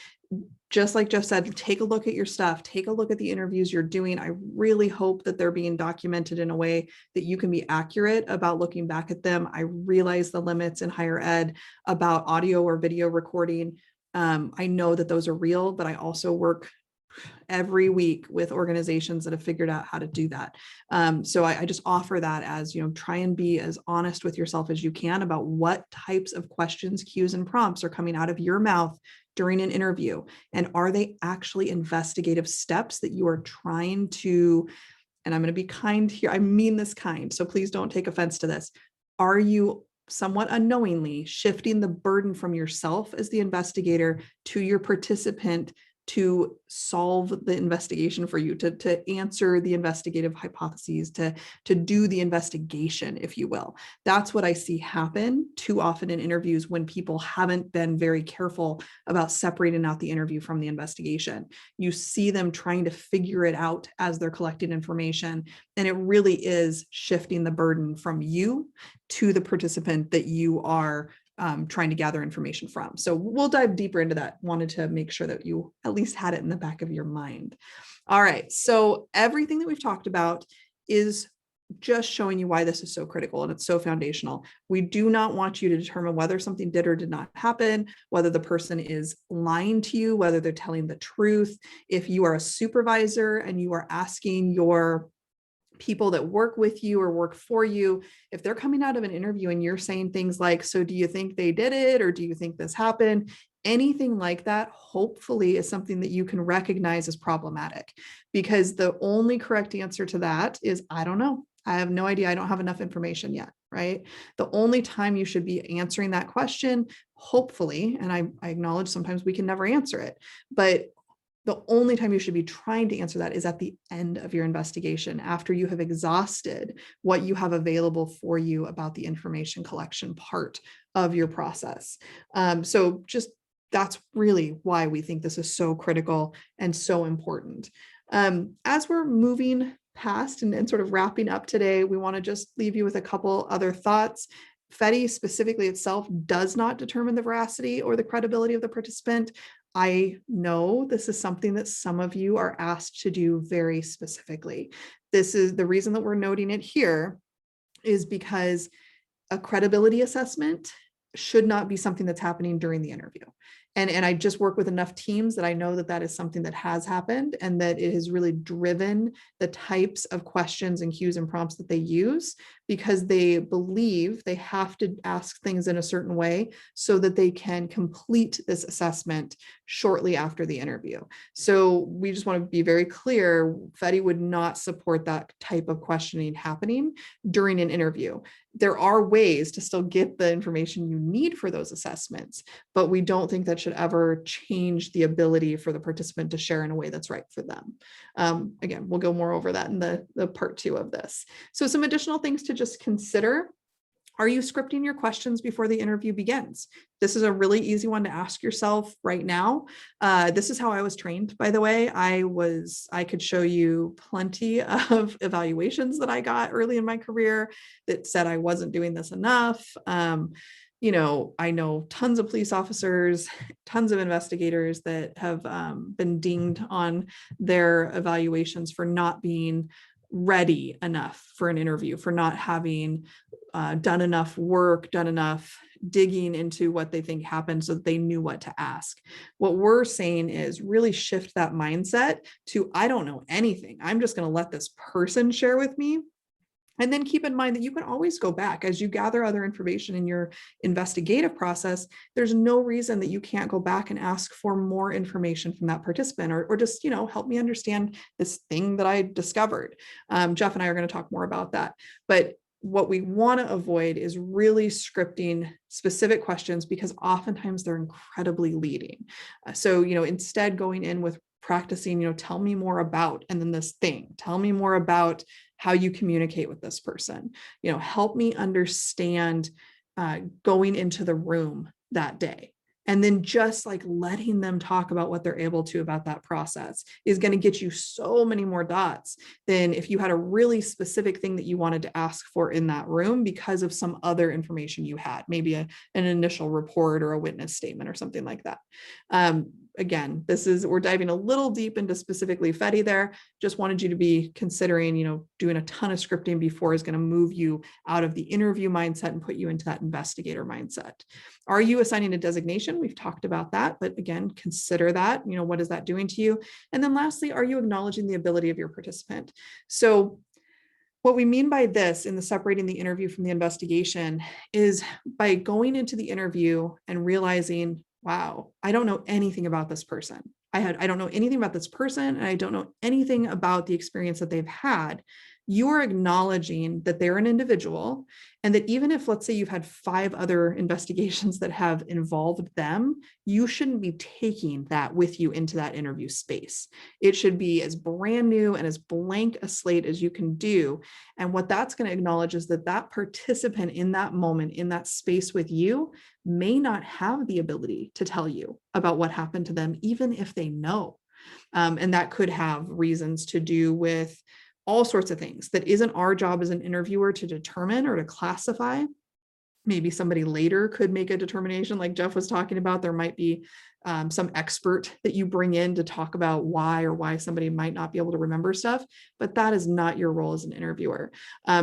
Just like Jeff said, take a look at your stuff, take a look at the interviews you're doing. I really hope that they're being documented in a way that you can be accurate about looking back at them. I realize the limits in higher ed about audio or video recording. I know that those are real, but I also work every week with organizations that have figured out how to do that. So I just offer that as, try and be as honest with yourself as you can about what types of questions, cues, and prompts are coming out of your mouth during an interview. And are they actually investigative steps that you are trying to, and I'm going to be kind here, I mean this kind, so please don't take offense to this. Are you somewhat unknowingly shifting the burden from yourself as the investigator to your participant to solve the investigation for you, to answer the investigative hypotheses, to do the investigation, if you will? That's what I see happen too often in interviews when people haven't been very careful about separating out the interview from the investigation. You see them trying to figure it out as they're collecting information, and it really is shifting the burden from you to the participant that you are trying to gather information from. So we'll dive deeper into that. Wanted to make sure that you at least had it in the back of your mind. All right. So everything that we've talked about is just showing you why this is so critical and it's so foundational. We do not want you to determine whether something did or did not happen, whether the person is lying to you, whether they're telling the truth. If you are a supervisor and you are asking your people that work with you or work for you, if they're coming out of an interview and you're saying things like, so do you think they did it? Or do you think this happened? Anything like that, hopefully, is something that you can recognize as problematic, because the only correct answer to that is, I don't know. I have no idea. I don't have enough information yet, right? The only time you should be answering that question, hopefully, and I acknowledge sometimes we can never answer it, but the only time you should be trying to answer that is at the end of your investigation, after you have exhausted what you have available for you about the information collection part of your process. So just that's really why we think this is so critical and so important. As we're moving past and sort of wrapping up today, we want to just leave you with a couple other thoughts. FETI specifically itself does not determine the veracity or the credibility of the participant. I know this is something that some of you are asked to do very specifically. This is the reason that we're noting it here, is because a credibility assessment should not be something that's happening during the interview. And I just work with enough teams that I know that that is something that has happened, and that it has really driven the types of questions and cues and prompts that they use, because they believe they have to ask things in a certain way so that they can complete this assessment shortly after the interview. So we just want to be very clear, FETI would not support that type of questioning happening during an interview. There are ways to still get the information you need for those assessments, but we don't think that should ever change the ability for the participant to share in a way that's right for them. Again, we'll go more over that in the part 2 of this. So some additional things to just consider. Are you scripting your questions before the interview begins? This is a really easy one to ask yourself right now. This is how I was trained, by the way. I could show you plenty of evaluations that I got early in my career that said I wasn't doing this enough. You know, I know tons of police officers, tons of investigators that have been dinged on their evaluations for not being ready enough for an interview, for not having done enough work, done enough digging into what they think happened so that they knew what to ask. What we're saying is really shift that mindset to, I don't know anything. I'm just going to let this person share with me. And then keep in mind that you can always go back as you gather other information in your investigative process. There's no reason that you can't go back and ask for more information from that participant, or just, you know, help me understand this thing that I discovered. Jeff and I are going to talk more about that. But what we want to avoid is really scripting specific questions, because oftentimes they're incredibly leading. So, you know, instead going in with practicing, you know, tell me more about, and then this thing, tell me more about how you communicate with this person, you know, help me understand going into the room that day. And then just like letting them talk about what they're able to about that process is going to get you so many more dots than if you had a really specific thing that you wanted to ask for in that room because of some other information you had, maybe an initial report or a witness statement or something like that. Again, we're diving a little deep into specifically FETI there. Just wanted you to be considering, you know, doing a ton of scripting before is going to move you out of the interview mindset and put you into that investigator mindset. Are you assigning a designation? We've talked about that, but again, consider that, you know, what is that doing to you? And then lastly, are you acknowledging the ability of your participant? So what we mean by this in the separating the interview from the investigation is by going into the interview and realizing, wow, I don't know anything about this person. I don't know anything about this person, and I don't know anything about the experience that they've had. You are acknowledging that they're an individual, and that even if, let's say, you've had 5 other investigations that have involved them, you shouldn't be taking that with you into that interview space. It should be as brand new and as blank a slate as you can do. And what that's going to acknowledge is that that participant in that moment, in that space with you, may not have the ability to tell you about what happened to them, even if they know. And that could have reasons to do with all sorts of things that isn't our job as an interviewer to determine or to classify. Maybe somebody later could make a determination, like Jeff was talking about. There might be some expert that you bring in to talk about why somebody might not be able to remember stuff, but that is not your role as an interviewer.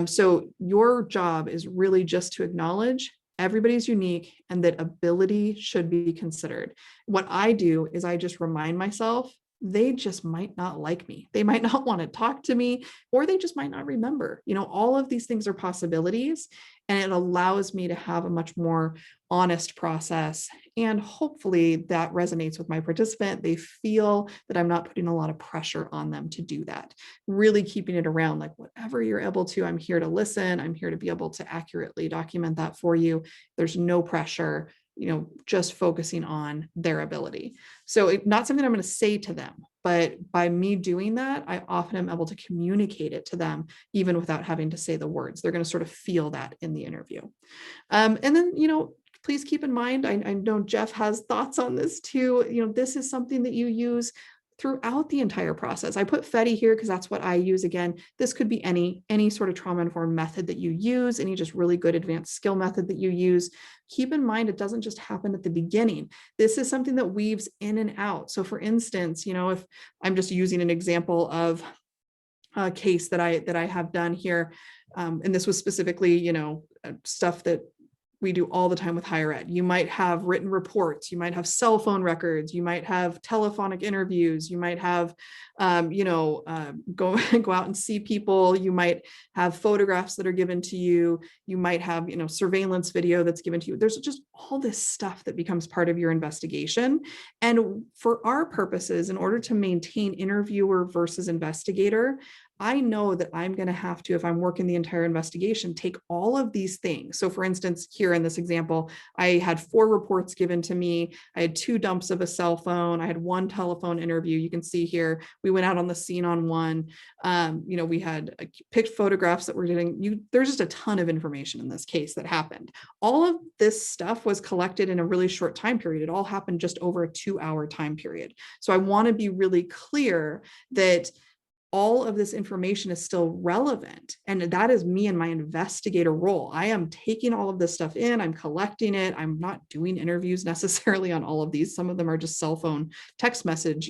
So your job is really just to acknowledge everybody's unique and that ability should be considered. What I do is I just remind myself, they just might not like me. They might not want to talk to me, or they just might not remember. You know, all of these things are possibilities, and it allows me to have a much more honest process. And hopefully that resonates with my participant. They feel that I'm not putting a lot of pressure on them to do that. Really keeping it around, like, whatever you're able to, I'm here to listen. I'm here to be able to accurately document that for you. There's no pressure, you know, just focusing on their ability. So not something I'm going to say to them, but by me doing that, I often am able to communicate it to them, even without having to say the words. They're going to sort of feel that in the interview. And then, you know, please keep in mind, I know Jeff has thoughts on this too. You know, this is something that you use throughout the entire process. I put FETI here because that's what I use. Again, this could be any sort of trauma-informed method that you use, any just really good advanced skill method that you use. Keep in mind, it doesn't just happen at the beginning. This is something that weaves in and out. So for instance, you know, if I'm just using an example of a case that I have done here, and this was specifically, you know, stuff that we do all the time with higher ed. You might have written reports, you might have cell phone records, you might have telephonic interviews, you might have, go out and see people, you might have photographs that are given to you, you might have, you know, surveillance video that's given to you. There's just all this stuff that becomes part of your investigation. And for our purposes, in order to maintain interviewer versus investigator, I know that I'm going to have to, if I'm working the entire investigation, take all of these things. So for instance, here in this example, I had 4 reports given to me. I had 2 dumps of a cell phone. I had 1 telephone interview. You can see here, we went out on the scene on 1. We had picked photographs that were getting, there's just a ton of information in this case that happened. All of this stuff was collected in a really short time period. It all happened just over a 2-hour time period. So I want to be really clear that all of this information is still relevant. And that is me in my investigator role. I am taking all of this stuff in, I'm collecting it. I'm not doing interviews necessarily on all of these. Some of them are just cell phone text message,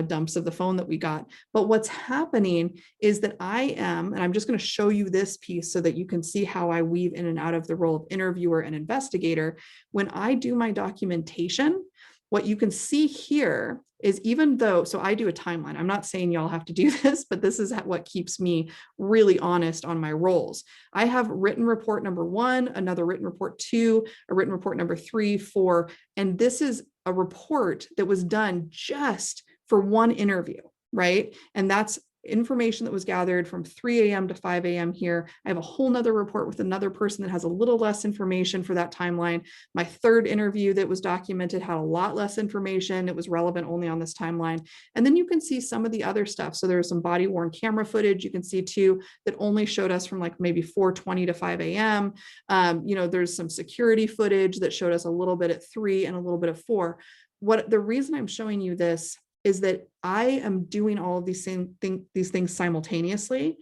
dumps of the phone that we got. But what's happening is that and I'm just going to show you this piece so that you can see how I weave in and out of the role of interviewer and investigator. When I do my documentation, what you can see here is so I do a timeline. I'm not saying y'all have to do this, but this is what keeps me really honest on my roles. I have written report number 1, another written report 2, a written report number 3, 4, and this is a report that was done just for 1 interview, right? And that's information that was gathered from 3 a.m. to 5 a.m. here. I have a whole nother report with another person that has a little less information for that timeline. My 3rd interview that was documented had a lot less information. It was relevant only on this timeline. And then you can see some of the other stuff. So there's some body worn camera footage. You can see too that only showed us from like maybe 4:20 to 5 a.m. There's some security footage that showed us a little bit at 3 and a little bit at 4. The reason I'm showing you this is that I am doing all of these things simultaneously.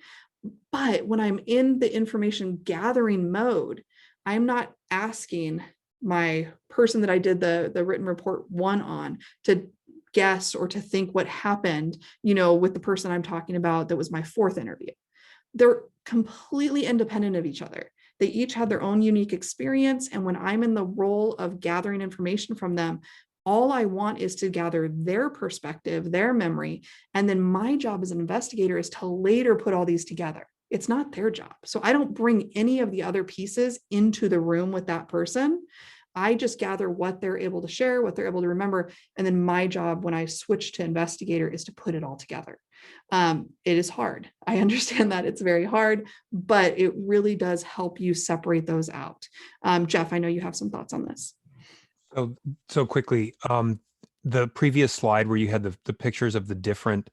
But when I'm in the information gathering mode, I'm not asking my person that I did the written report 1 on to guess or to think what happened, with the person I'm talking about that was my 4th interview. They're completely independent of each other. They each had their own unique experience. And when I'm in the role of gathering information from them, all I want is to gather their perspective, their memory. And then my job as an investigator is to later put all these together. It's not their job. So I don't bring any of the other pieces into the room with that person. I just gather what they're able to share, what they're able to remember. And then my job when I switch to investigator is to put it all together. It is hard. I understand that it's very hard, but it really does help you separate those out. Jeff, I know you have some thoughts on this. So quickly, the previous slide where you had the pictures of the different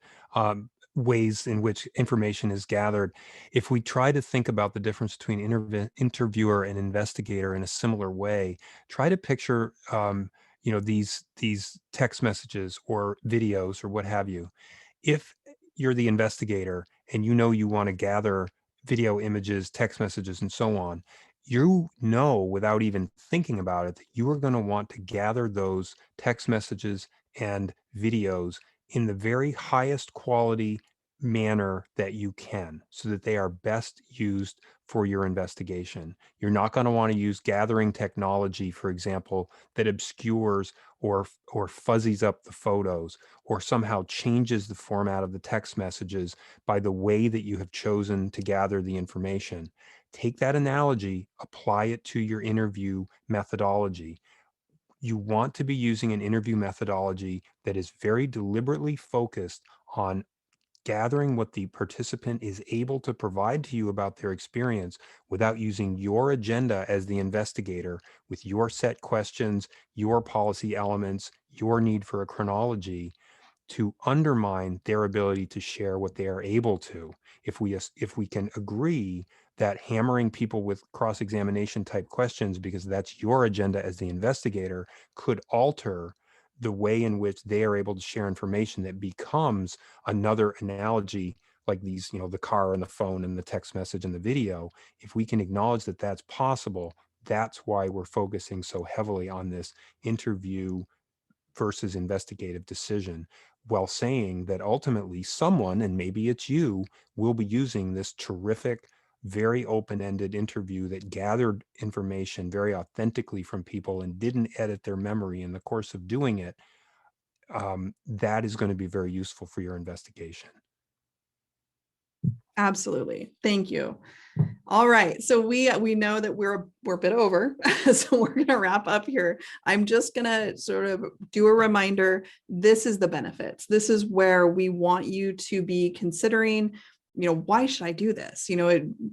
ways in which information is gathered, if we try to think about the difference between interviewer and investigator in a similar way, try to picture these text messages or videos or what have you. If you're the investigator and you want to gather video images, text messages, and so on, without even thinking about it, that you are going to want to gather those text messages and videos in the very highest quality manner that you can so that they are best used for your investigation. You're not going to want to use gathering technology, for example, that obscures or fuzzies up the photos or somehow changes the format of the text messages by the way that you have chosen to gather the information. Take that analogy, apply it to your interview methodology. You want to be using an interview methodology that is very deliberately focused on gathering what the participant is able to provide to you about their experience without using your agenda as the investigator with your set questions, your policy elements, your need for a chronology to undermine their ability to share what they are able to. If we can agree that hammering people with cross-examination type questions because that's your agenda as the investigator could alter the way in which they are able to share information, that becomes another analogy like these, the car and the phone and the text message and the video. If we can acknowledge that that's possible, that's why we're focusing so heavily on this interview versus investigative decision, while saying that ultimately someone, and maybe it's you, will be using this terrific, very open-ended interview that gathered information very authentically from people and didn't edit their memory in the course of doing it. That is going to be very useful for your investigation. Absolutely. Thank you. All right. So we know that we're a bit over. So we're going to wrap up here. I'm just going to sort of do a reminder. This is the benefits. This is where we want you to be considering why should I do this?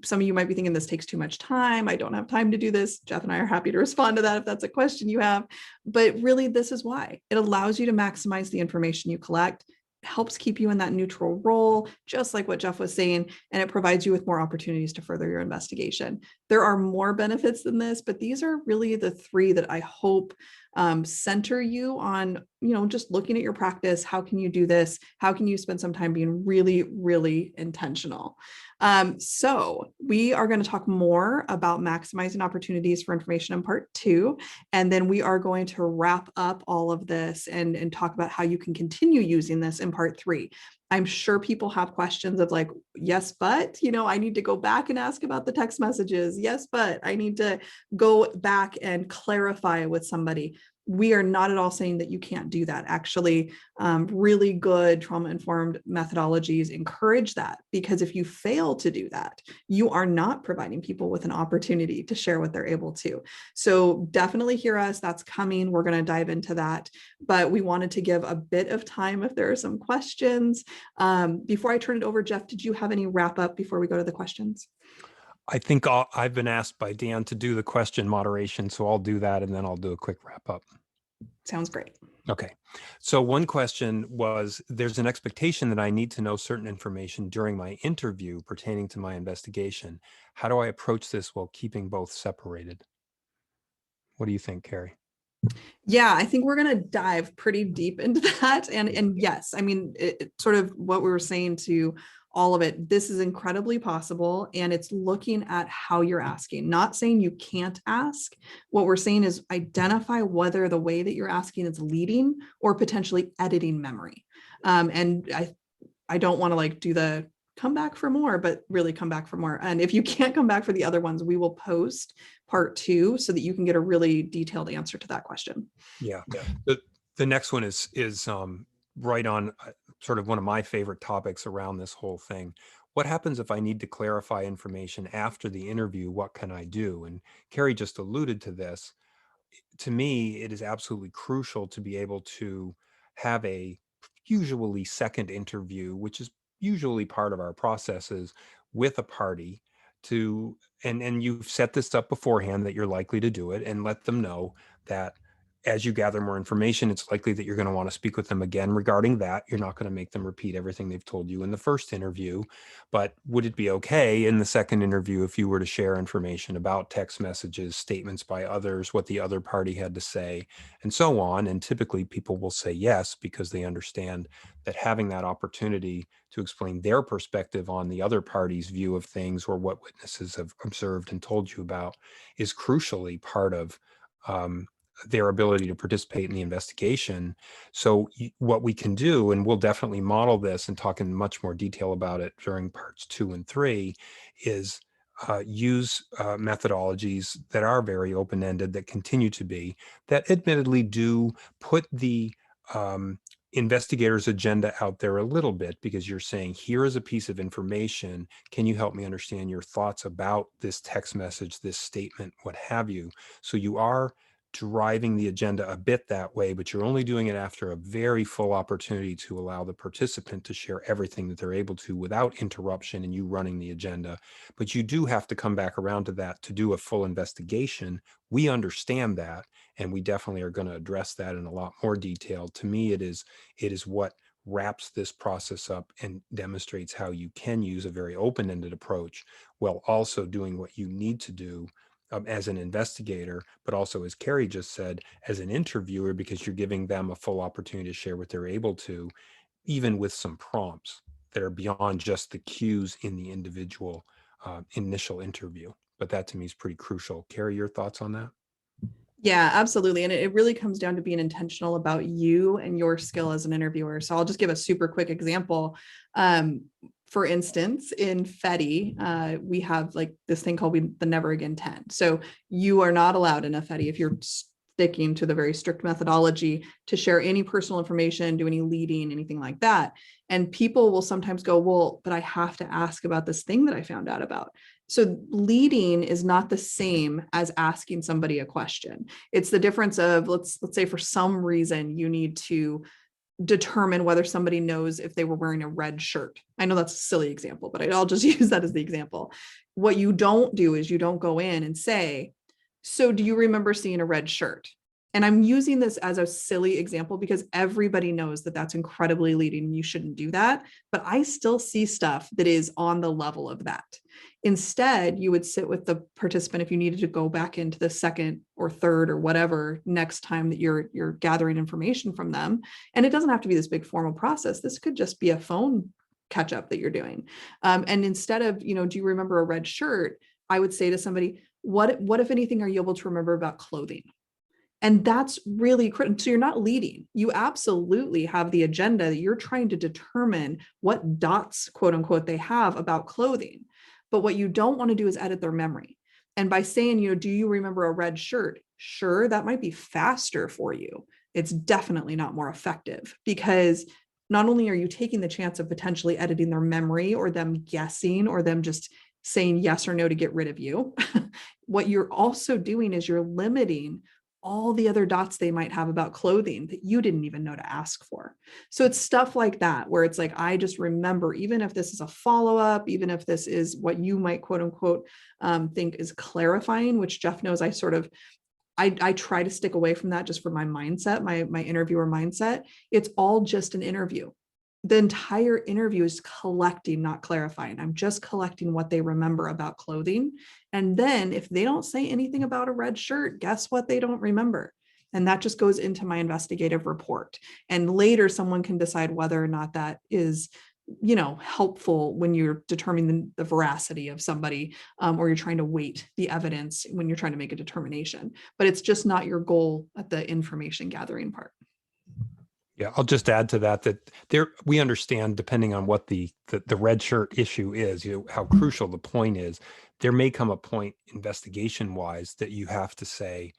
Some of you might be thinking this takes too much time. I don't have time to do this. Jeff and I are happy to respond to that if that's a question you have. But really, this is why. It allows you to maximize the information you collect, helps keep you in that neutral role, just like what Jeff was saying, and it provides you with more opportunities to further your investigation. There are more benefits than this, but these are really the three that I hope center you on, just looking at your practice. How can you do this? How can you spend some time being really, really intentional? So we are going to talk more about maximizing opportunities for information in part 2. And then we are going to wrap up all of this and talk about how you can continue using this in part 3. I'm sure people have questions of like, yes, but, I need to go back and ask about the text messages. Yes, but I need to go back and clarify with somebody. We are not at all saying that you can't do that. Actually, really good trauma-informed methodologies encourage that, because if you fail to do that, you are not providing people with an opportunity to share what they're able to. So definitely hear us. That's coming. We're going to dive into that. But we wanted to give a bit of time if there are some questions. Before I turn it over, Jeff, did you have any wrap up before we go to the questions? I think I've been asked by Dan to do the question moderation, so I'll do that and then I'll do a quick wrap up. Sounds great. Okay. So one question was, there's an expectation that I need to know certain information during my interview pertaining to my investigation. How do I approach this while keeping both separated? What do you think, Carrie? Yeah, I think we're going to dive pretty deep into that. And yes, I mean, sort of what we were saying to all of it, this is incredibly possible. And it's looking at how you're asking, not saying you can't ask. What we're saying is identify whether the way that you're asking is leading or potentially editing memory. And I don't want to like do the come back for more, but really come back for more. And if you can't come back for the other ones, we will post part 2 so that you can get a really detailed answer to that question. Yeah. The next one is right on sort of one of my favorite topics around this whole thing. What happens if I need to clarify information after the interview? What can I do? And Carrie just alluded to this. To me, it is absolutely crucial to be able to have a usually second interview, which is usually part of our processes, with a party to, and you've set this up beforehand that you're likely to do it, and let them know that as you gather more information, it's likely that you're going to want to speak with them again regarding that. You're not going to make them repeat everything they've told you in the first interview, but would it be okay in the second interview if you were to share information about text messages, statements by others, what the other party had to say, and so on? And typically people will say yes, because they understand that having that opportunity to explain their perspective on the other party's view of things, or what witnesses have observed and told you about, is crucially part of their ability to participate in the investigation. So what we can do, and we'll definitely model this and talk in much more detail about it during parts 2 and 3, is use methodologies that are very open-ended, that continue to be, that admittedly do put the investigator's agenda out there a little bit, because you're saying, here is a piece of information. Can you help me understand your thoughts about this text message, this statement, what have you? So you are driving the agenda a bit that way, but you're only doing it after a very full opportunity to allow the participant to share everything that they're able to without interruption and you running the agenda. But you do have to come back around to that to do a full investigation. We understand that, and we definitely are going to address that in a lot more detail. To me, it is what wraps this process up and demonstrates how you can use a very open-ended approach while also doing what you need to do as an investigator, but also, as Carrie just said, as an interviewer, because you're giving them a full opportunity to share what they're able to, even with some prompts that are beyond just the cues in the individual initial interview. But that to me is pretty crucial. Carrie, your thoughts on that? Yeah, absolutely. And it really comes down to being intentional about you and your skill as an interviewer. So I'll just give a super quick example. For instance, in FETI, we have like this thing called the Never Again 10. So you are not allowed in a FETI, if you're sticking to the very strict methodology, to share any personal information, do any leading, anything like that. And people will sometimes go, well, but I have to ask about this thing that I found out about. So leading is not the same as asking somebody a question. It's the difference of, let's say for some reason you need to determine whether somebody knows if they were wearing a red shirt. I know that's a silly example, but I'll just use that as the example. What you don't do is you don't go in and say, so do you remember seeing a red shirt? And I'm using this as a silly example because everybody knows that that's incredibly leading and you shouldn't do that. But I still see stuff that is on the level of that. Instead, you would sit with the participant if you needed to go back into the second or third or whatever next time that you're gathering information from them. And it doesn't have to be this big formal process. This could just be a phone catch up that you're doing. And instead of, do you remember a red shirt? I would say to somebody, what if anything are you able to remember about clothing? And that's really critical. So you're not leading. You absolutely have the agenda that you're trying to determine what dots, quote unquote, they have about clothing. But what you don't want to do is edit their memory. And by saying, do you remember a red shirt? Sure, that might be faster for you. It's definitely not more effective because not only are you taking the chance of potentially editing their memory or them guessing or them just saying yes or no to get rid of you, what you're also doing is you're limiting all the other dots they might have about clothing that you didn't even know to ask for. So it's stuff like that, where it's like, I just remember, even if this is a follow-up, even if this is what you might quote unquote think is clarifying, which Jeff knows I try to stick away from that just for my mindset, my interviewer mindset. It's all just an interview. The entire interview is collecting, not clarifying. I'm just collecting what they remember about clothing. And then if they don't say anything about a red shirt, guess what? They don't remember. And that just goes into my investigative report. And later someone can decide whether or not that is, helpful when you're determining the veracity of somebody, or you're trying to weight the evidence when you're trying to make a determination. But it's just not your goal at the information gathering part. Yeah, I'll just add to that there we understand, depending on what the red shirt issue is, how crucial the point is. There may come a point investigation wise that you have to say,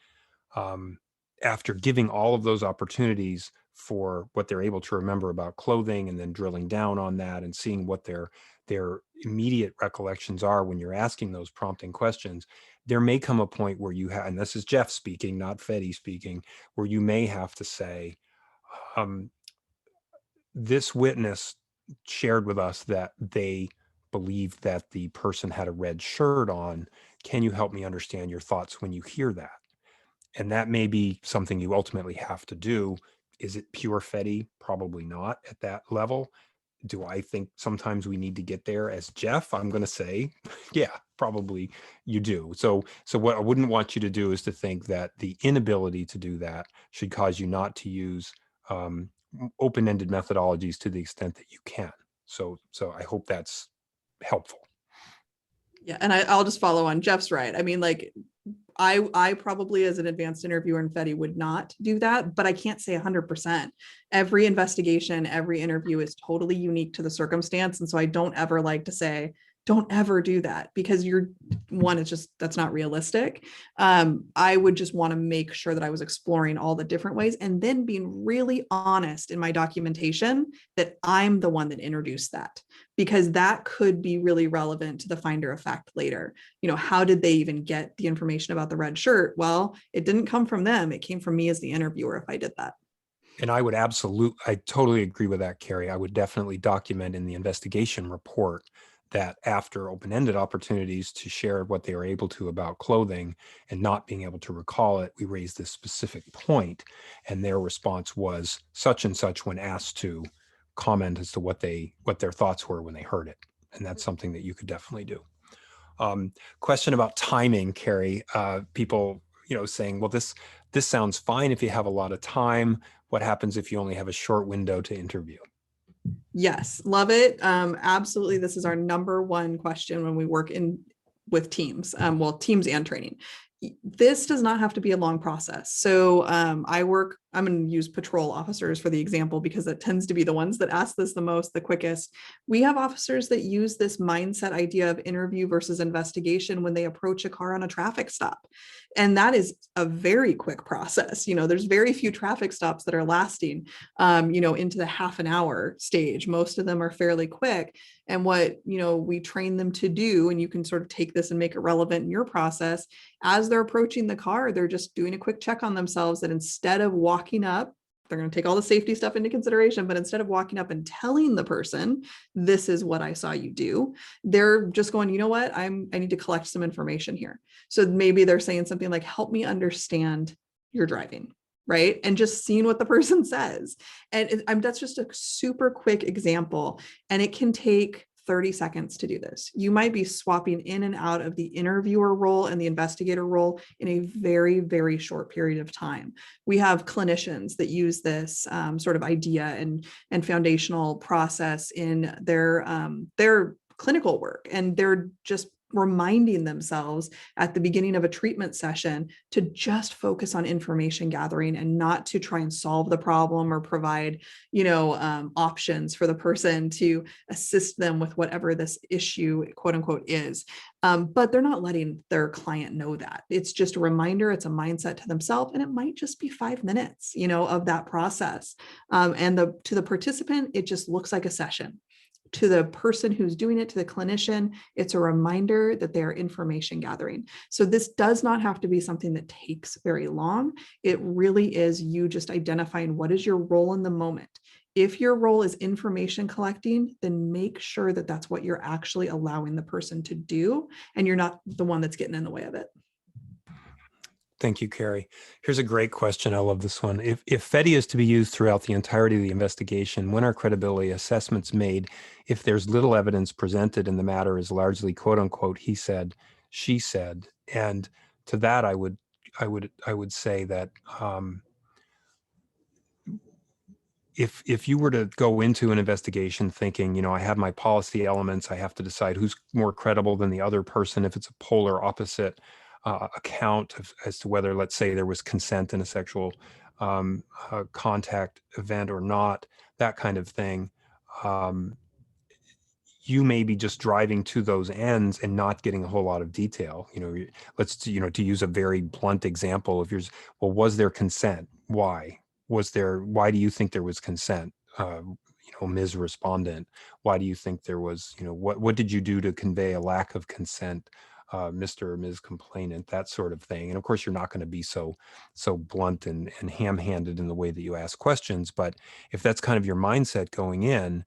after giving all of those opportunities for what they're able to remember about clothing, and then drilling down on that and seeing what their immediate recollections are when you're asking those prompting questions, there may come a point where you have, and this is Jeff speaking, not FETI speaking, where you may have to say, this witness shared with us that they believed that the person had a red shirt on. Can you help me understand your thoughts when you hear that? And that may be something you ultimately have to do. Is it pure FETI? Probably not at that level. Do I think sometimes we need to get there as Jeff? I'm going to say, yeah, probably you do. So what I wouldn't want you to do is to think that the inability to do that should cause you not to use open-ended methodologies to the extent that you can. So I hope that's helpful. Yeah, and I'll just follow on Jeff's right. I mean, like, I probably as an advanced interviewer in FETI would not do that, but I can't say 100%. Every investigation, every interview is totally unique to the circumstance. And so I don't ever like to say, don't ever do that, because it's just, that's not realistic. I would just want to make sure that I was exploring all the different ways and then being really honest in my documentation that I'm the one that introduced that, because that could be really relevant to the finder of fact later. How did they even get the information about the red shirt? Well, it didn't come from them. It came from me as the interviewer if I did that. And I totally agree with that, Carrie. I would definitely document in the investigation report that after open-ended opportunities to share what they were able to about clothing and not being able to recall it, we raised this specific point, and their response was such and such when asked to comment as to what their thoughts were when they heard it. And that's something that you could definitely do. Question about timing, Carrie. People, saying, well, this sounds fine if you have a lot of time. What happens if you only have a short window to interview? Yes, love it. Absolutely. This is our number one question when we work with teams, teams and training. This does not have to be a long process. So I'm going to use patrol officers for the example, because that tends to be the ones that ask this the most, the quickest. We have officers that use this mindset idea of interview versus investigation when they approach a car on a traffic stop. And that is a very quick process. There's very few traffic stops that are lasting, into the half an hour stage. Most of them are fairly quick. And what, we train them to do, and you can sort of take this and make it relevant in your process, as they're approaching the car, they're just doing a quick check on themselves, that instead of walking up, they're going to take all the safety stuff into consideration, but instead of walking up and telling the person, this is what I saw you do, they're just going, you know what, I need to collect some information here. So maybe they're saying something like, help me understand your driving, right? And just seeing what the person says. And that's just a super quick example. And it can take 30 seconds to do this. You might be swapping in and out of the interviewer role and the investigator role in a very, very short period of time. We have clinicians that use this sort of idea and foundational process in their clinical work, and they're just reminding themselves at the beginning of a treatment session to just focus on information gathering and not to try and solve the problem or provide, options for the person to assist them with whatever this issue, quote unquote, is. But they're not letting their client know that. It's just a reminder. It's a mindset to themselves, and it might just be 5 minutes, of that process. And to the participant, it just looks like a session. To the person who's doing it, to the clinician, it's a reminder that they are information gathering. So this does not have to be something that takes very long. It really is you just identifying what is your role in the moment. If your role is information collecting, then make sure that that's what you're actually allowing the person to do, and you're not the one that's getting in the way of it. Thank you, Carrie. Here's a great question. I love this one. If FETI is to be used throughout the entirety of the investigation, when are credibility assessments made if there's little evidence presented and the matter is largely, quote unquote, he said, she said? And to that, I would say that if you were to go into an investigation thinking, I have my policy elements, I have to decide who's more credible than the other person, if it's a polar opposite account as to whether, let's say, there was consent in a sexual contact event or not, that kind of thing, you may be just driving to those ends and not getting a whole lot of detail. To use a very blunt example, if yours, well, was there consent? Why do you think there was consent? Ms. Respondent, why do you think there was, what did you do to convey a lack of consent? Mr. or Ms. Complainant, that sort of thing. And of course, you're not going to be so blunt and ham-handed in the way that you ask questions. But if that's kind of your mindset going in,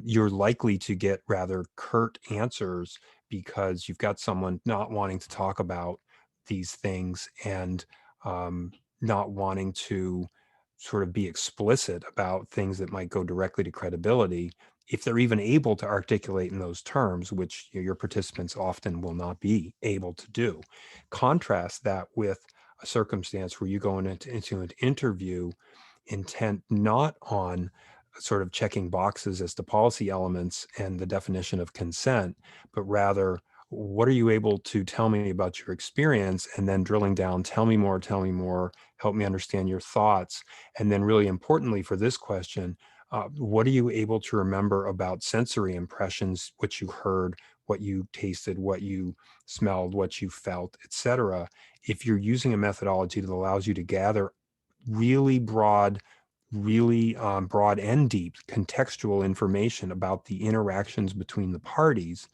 you're likely to get rather curt answers because you've got someone not wanting to talk about these things and not wanting to sort of be explicit about things that might go directly to credibility, if they're even able to articulate in those terms, which your participants often will not be able to do. Contrast that with a circumstance where you go into an interview intent not on sort of checking boxes as to policy elements and the definition of consent, but rather, what are you able to tell me about your experience? And then drilling down, tell me more, help me understand your thoughts. And then really importantly for this question, what are you able to remember about sensory impressions, what you heard, what you tasted, what you smelled, what you felt, etc. If you're using a methodology that allows you to gather really broad and deep contextual information about the interactions between the parties,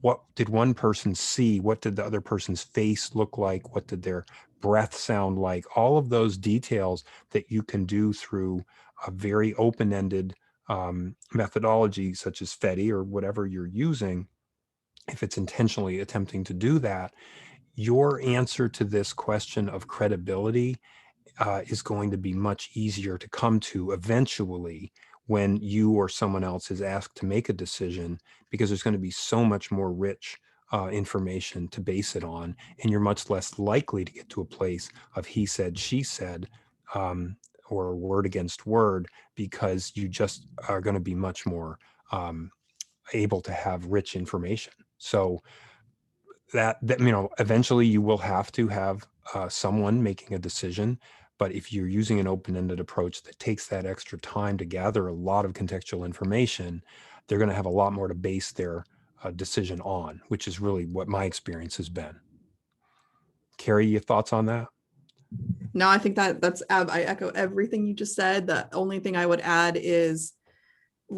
what did one person see? What did the other person's face look like? What did their breath sound like? All of those details that you can do through a very open-ended methodology such as FETI or whatever you're using, if it's intentionally attempting to do that, your answer to this question of credibility is going to be much easier to come to eventually when you or someone else is asked to make a decision, because there's going to be so much more rich information to base it on, and you're much less likely to get to a place of he said, she said, or word against word, because you just are going to be much more able to have rich information. So that eventually you will have to have someone making a decision. But if you're using an open-ended approach that takes that extra time to gather a lot of contextual information, they're going to have a lot more to base their decision on, which is really what my experience has been. Carrie, your thoughts on that? No, I think that's, I echo everything you just said. The only thing I would add is I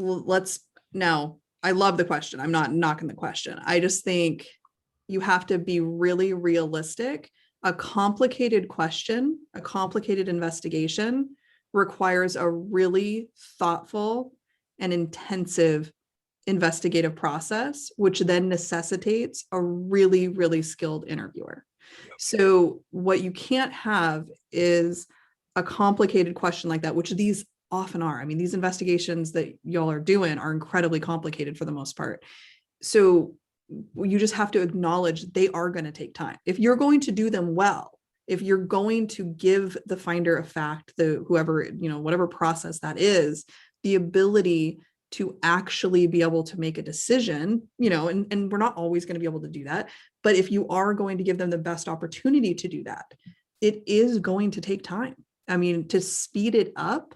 love the question. I'm not knocking the question. I just think you have to be really realistic. A complicated question, a complicated investigation requires a really thoughtful and intensive investigative process, which then necessitates a really, really skilled interviewer. Yep. So what you can't have is a complicated question like that, which these often are. I mean, these investigations that y'all are doing are incredibly complicated for the most part. So you just have to acknowledge they are going to take time. If you're going to do them well, if you're going to give the finder of fact, the whoever, whatever process that is, the ability to actually be able to make a decision, and we're not always going to be able to do that. But if you are going to give them the best opportunity to do that, it is going to take time. I mean, to speed it up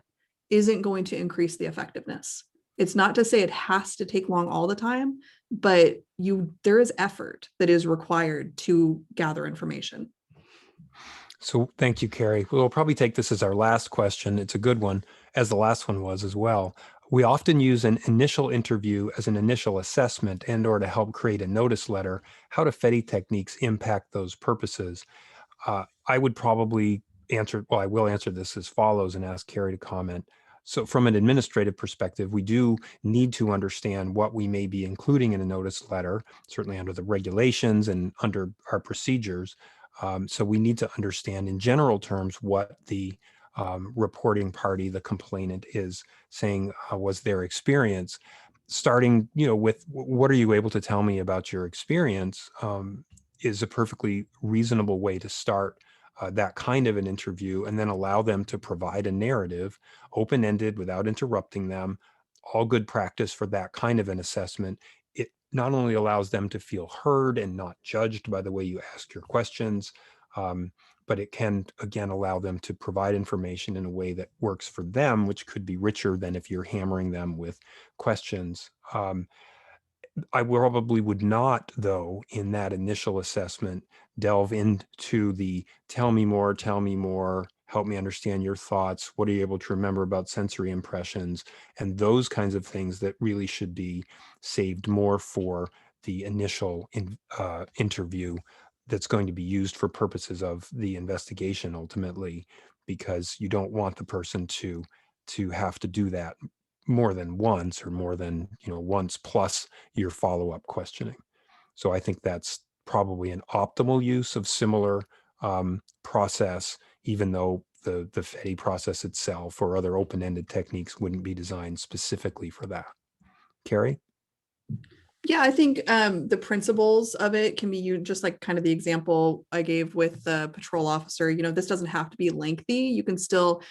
isn't going to increase the effectiveness. It's not to say it has to take long all the time, but there is effort that is required to gather information. So thank you, Carrie. We'll probably take this as our last question. It's a good one, as the last one was as well. We often use an initial interview as an initial assessment and or to help create a notice letter. How do FETI techniques impact those purposes? I would probably I will answer this as follows and ask Carrie to comment. So from an administrative perspective, we do need to understand what we may be including in a notice letter, certainly under the regulations and under our procedures. So we need to understand in general terms what the reporting party, the complainant, is saying was their experience. Starting, with what are you able to tell me about your experience is a perfectly reasonable way to start that kind of an interview, and then allow them to provide a narrative, open-ended, without interrupting them. All good practice for that kind of an assessment. It not only allows them to feel heard and not judged by the way you ask your questions, but it can, again, allow them to provide information in a way that works for them, which could be richer than if you're hammering them with questions. I probably would not, though, in that initial assessment, delve into the tell me more, help me understand your thoughts, what are you able to remember about sensory impressions, and those kinds of things that really should be saved more for the initial interview that's going to be used for purposes of the investigation ultimately, because you don't want the person to have to do that more than once, or more than once plus your follow-up questioning. So I think that's probably an optimal use of similar process, even though the FETI process itself or other open-ended techniques wouldn't be designed specifically for that. Carrie? Yeah, I think the principles of it can be used, just like kind of the example I gave with the patrol officer. This doesn't have to be lengthy. You can still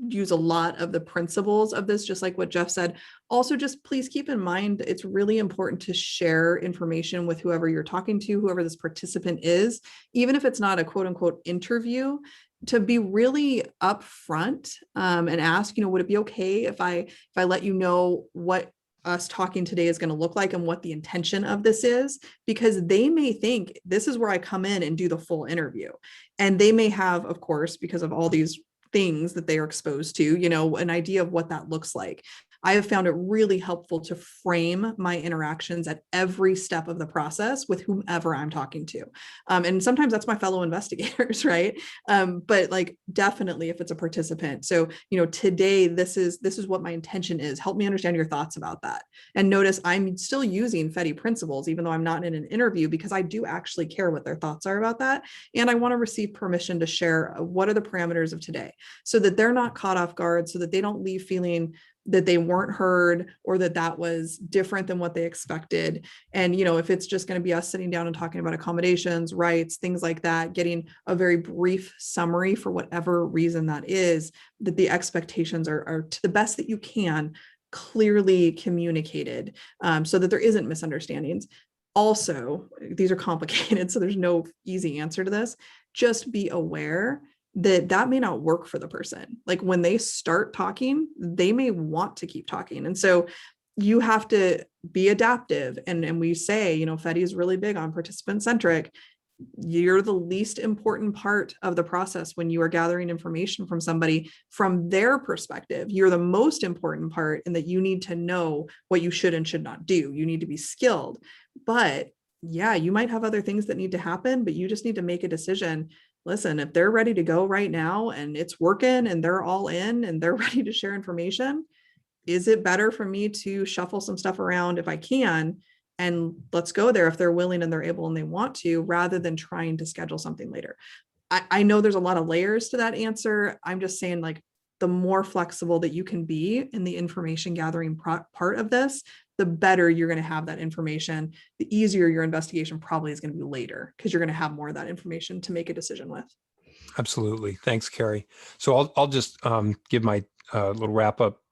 use a lot of the principles of this, just like what Jeff said. Also, just please keep in mind, it's really important to share information with whoever you're talking to, whoever this participant is, even if it's not a quote unquote interview, to be really upfront and ask, would it be okay if I let you know what us talking today is going to look like and what the intention of this is? Because they may think this is where I come in and do the full interview. And they may have, of course, because of all these things that they are exposed to, an idea of what that looks like. I have found it really helpful to frame my interactions at every step of the process with whomever I'm talking to. And sometimes that's my fellow investigators, right? But like definitely if it's a participant. So, today, this is what my intention is. Help me understand your thoughts about that. And notice I'm still using FETI principles, even though I'm not in an interview, because I do actually care what their thoughts are about that. And I want to receive permission to share what are the parameters of today, so that they're not caught off guard, so that they don't leave feeling that they weren't heard or that was different than what they expected. And, if it's just going to be us sitting down and talking about accommodations, rights, things like that, getting a very brief summary for whatever reason that is, that the expectations are to the best that you can clearly communicated, so that there isn't misunderstandings. Also, these are complicated, so there's no easy answer to this. Just be aware that may not work for the person. Like when they start talking, they may want to keep talking. And so you have to be adaptive. And we say, FETI is really big on participant centric. You're the least important part of the process when you are gathering information from somebody from their perspective. You're the most important part, in that you need to know what you should and should not do. You need to be skilled. But yeah, you might have other things that need to happen, but you just need to make a decision. listen, if they're ready to go right now and it's working and they're all in and they're ready to share information, is it better for me to shuffle some stuff around if I can? And let's go there if they're willing and they're able and they want to, rather than trying to schedule something later. I know there's a lot of layers to that answer. I'm just saying, like, the more flexible that you can be in the information gathering part of this, the better you're going to have that information. The easier your investigation probably is going to be later, because you're going to have more of that information to make a decision with. Absolutely. Thanks, Carrie. So I'll just give my little wrap up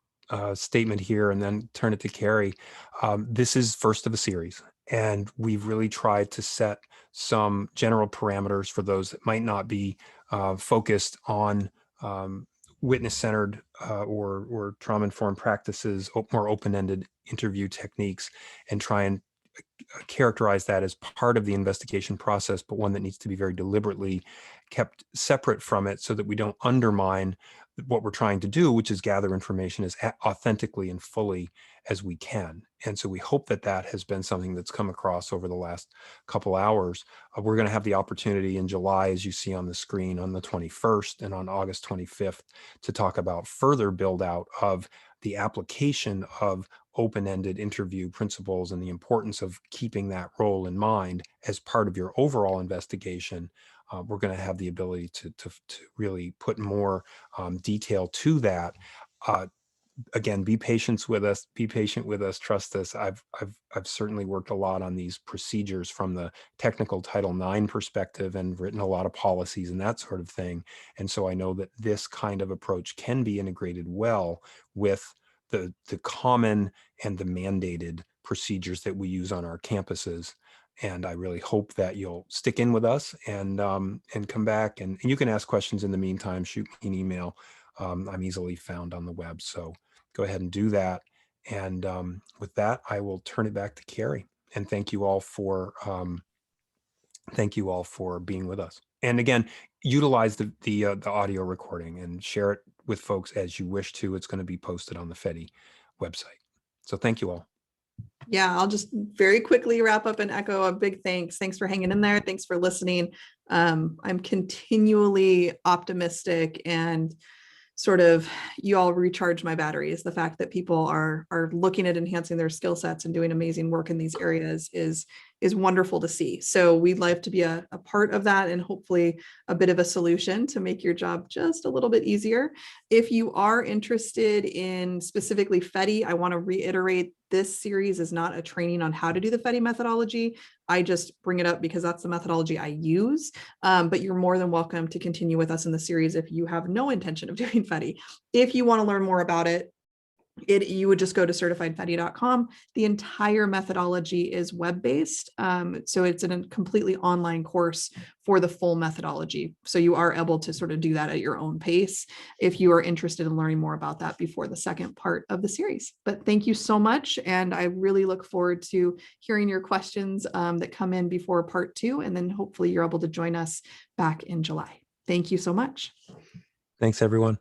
statement here and then turn it to Carrie. This is first of a series, and we've really tried to set some general parameters for those that might not be focused on witness-centered or trauma-informed practices, more open-ended interview techniques, and try and characterize that as part of the investigation process, but one that needs to be very deliberately kept separate from it so that we don't undermine what we're trying to do, which is gather information as authentically and fully as we can. And so we hope that that has been something that's come across over the last couple hours. We're going to have the opportunity in July, as you see on the screen, on the 21st and on August 25th, to talk about further build out of the application of open-ended interview principles and the importance of keeping that role in mind as part of your overall investigation. We're going to have the ability to really put more detail to that. Again, be patient with us. Be patient with us. Trust us. I've certainly worked a lot on these procedures from the technical Title IX perspective and written a lot of policies and that sort of thing. And so I know that this kind of approach can be integrated well with the common and the mandated procedures that we use on our campuses. And I really hope that you'll stick in with us and come back. And you can ask questions in the meantime. Shoot me an email. I'm easily found on the web. So go ahead and do that. And with that, I will turn it back to Carrie. And thank you all for being with us. And again, utilize the audio recording and share it with folks as you wish to. It's going to be posted on the FETI website. So thank you all. Yeah, I'll just very quickly wrap up and echo a big thanks. Thanks for hanging in there. Thanks for listening. I'm continually optimistic, and sort of, you all recharge my batteries. The fact that people are looking at enhancing their skill sets and doing amazing work in these areas is wonderful to see. So we'd like to be a part of that, and hopefully a bit of a solution to make your job just a little bit easier. If you are interested in specifically FETI, I want to reiterate, this series is not a training on how to do the FETI methodology. I just bring it up because that's the methodology I use. But you're more than welcome to continue with us in the series if you have no intention of doing FETI. If you want to learn more about it, you would just go to certifiedfeti.com. The entire methodology is web-based. So it's a completely online course for the full methodology. So you are able to sort of do that at your own pace if you are interested in learning more about that before the second part of the series. But thank you so much. And I really look forward to hearing your questions that come in before part 2. And then hopefully you're able to join us back in July. Thank you so much. Thanks, everyone.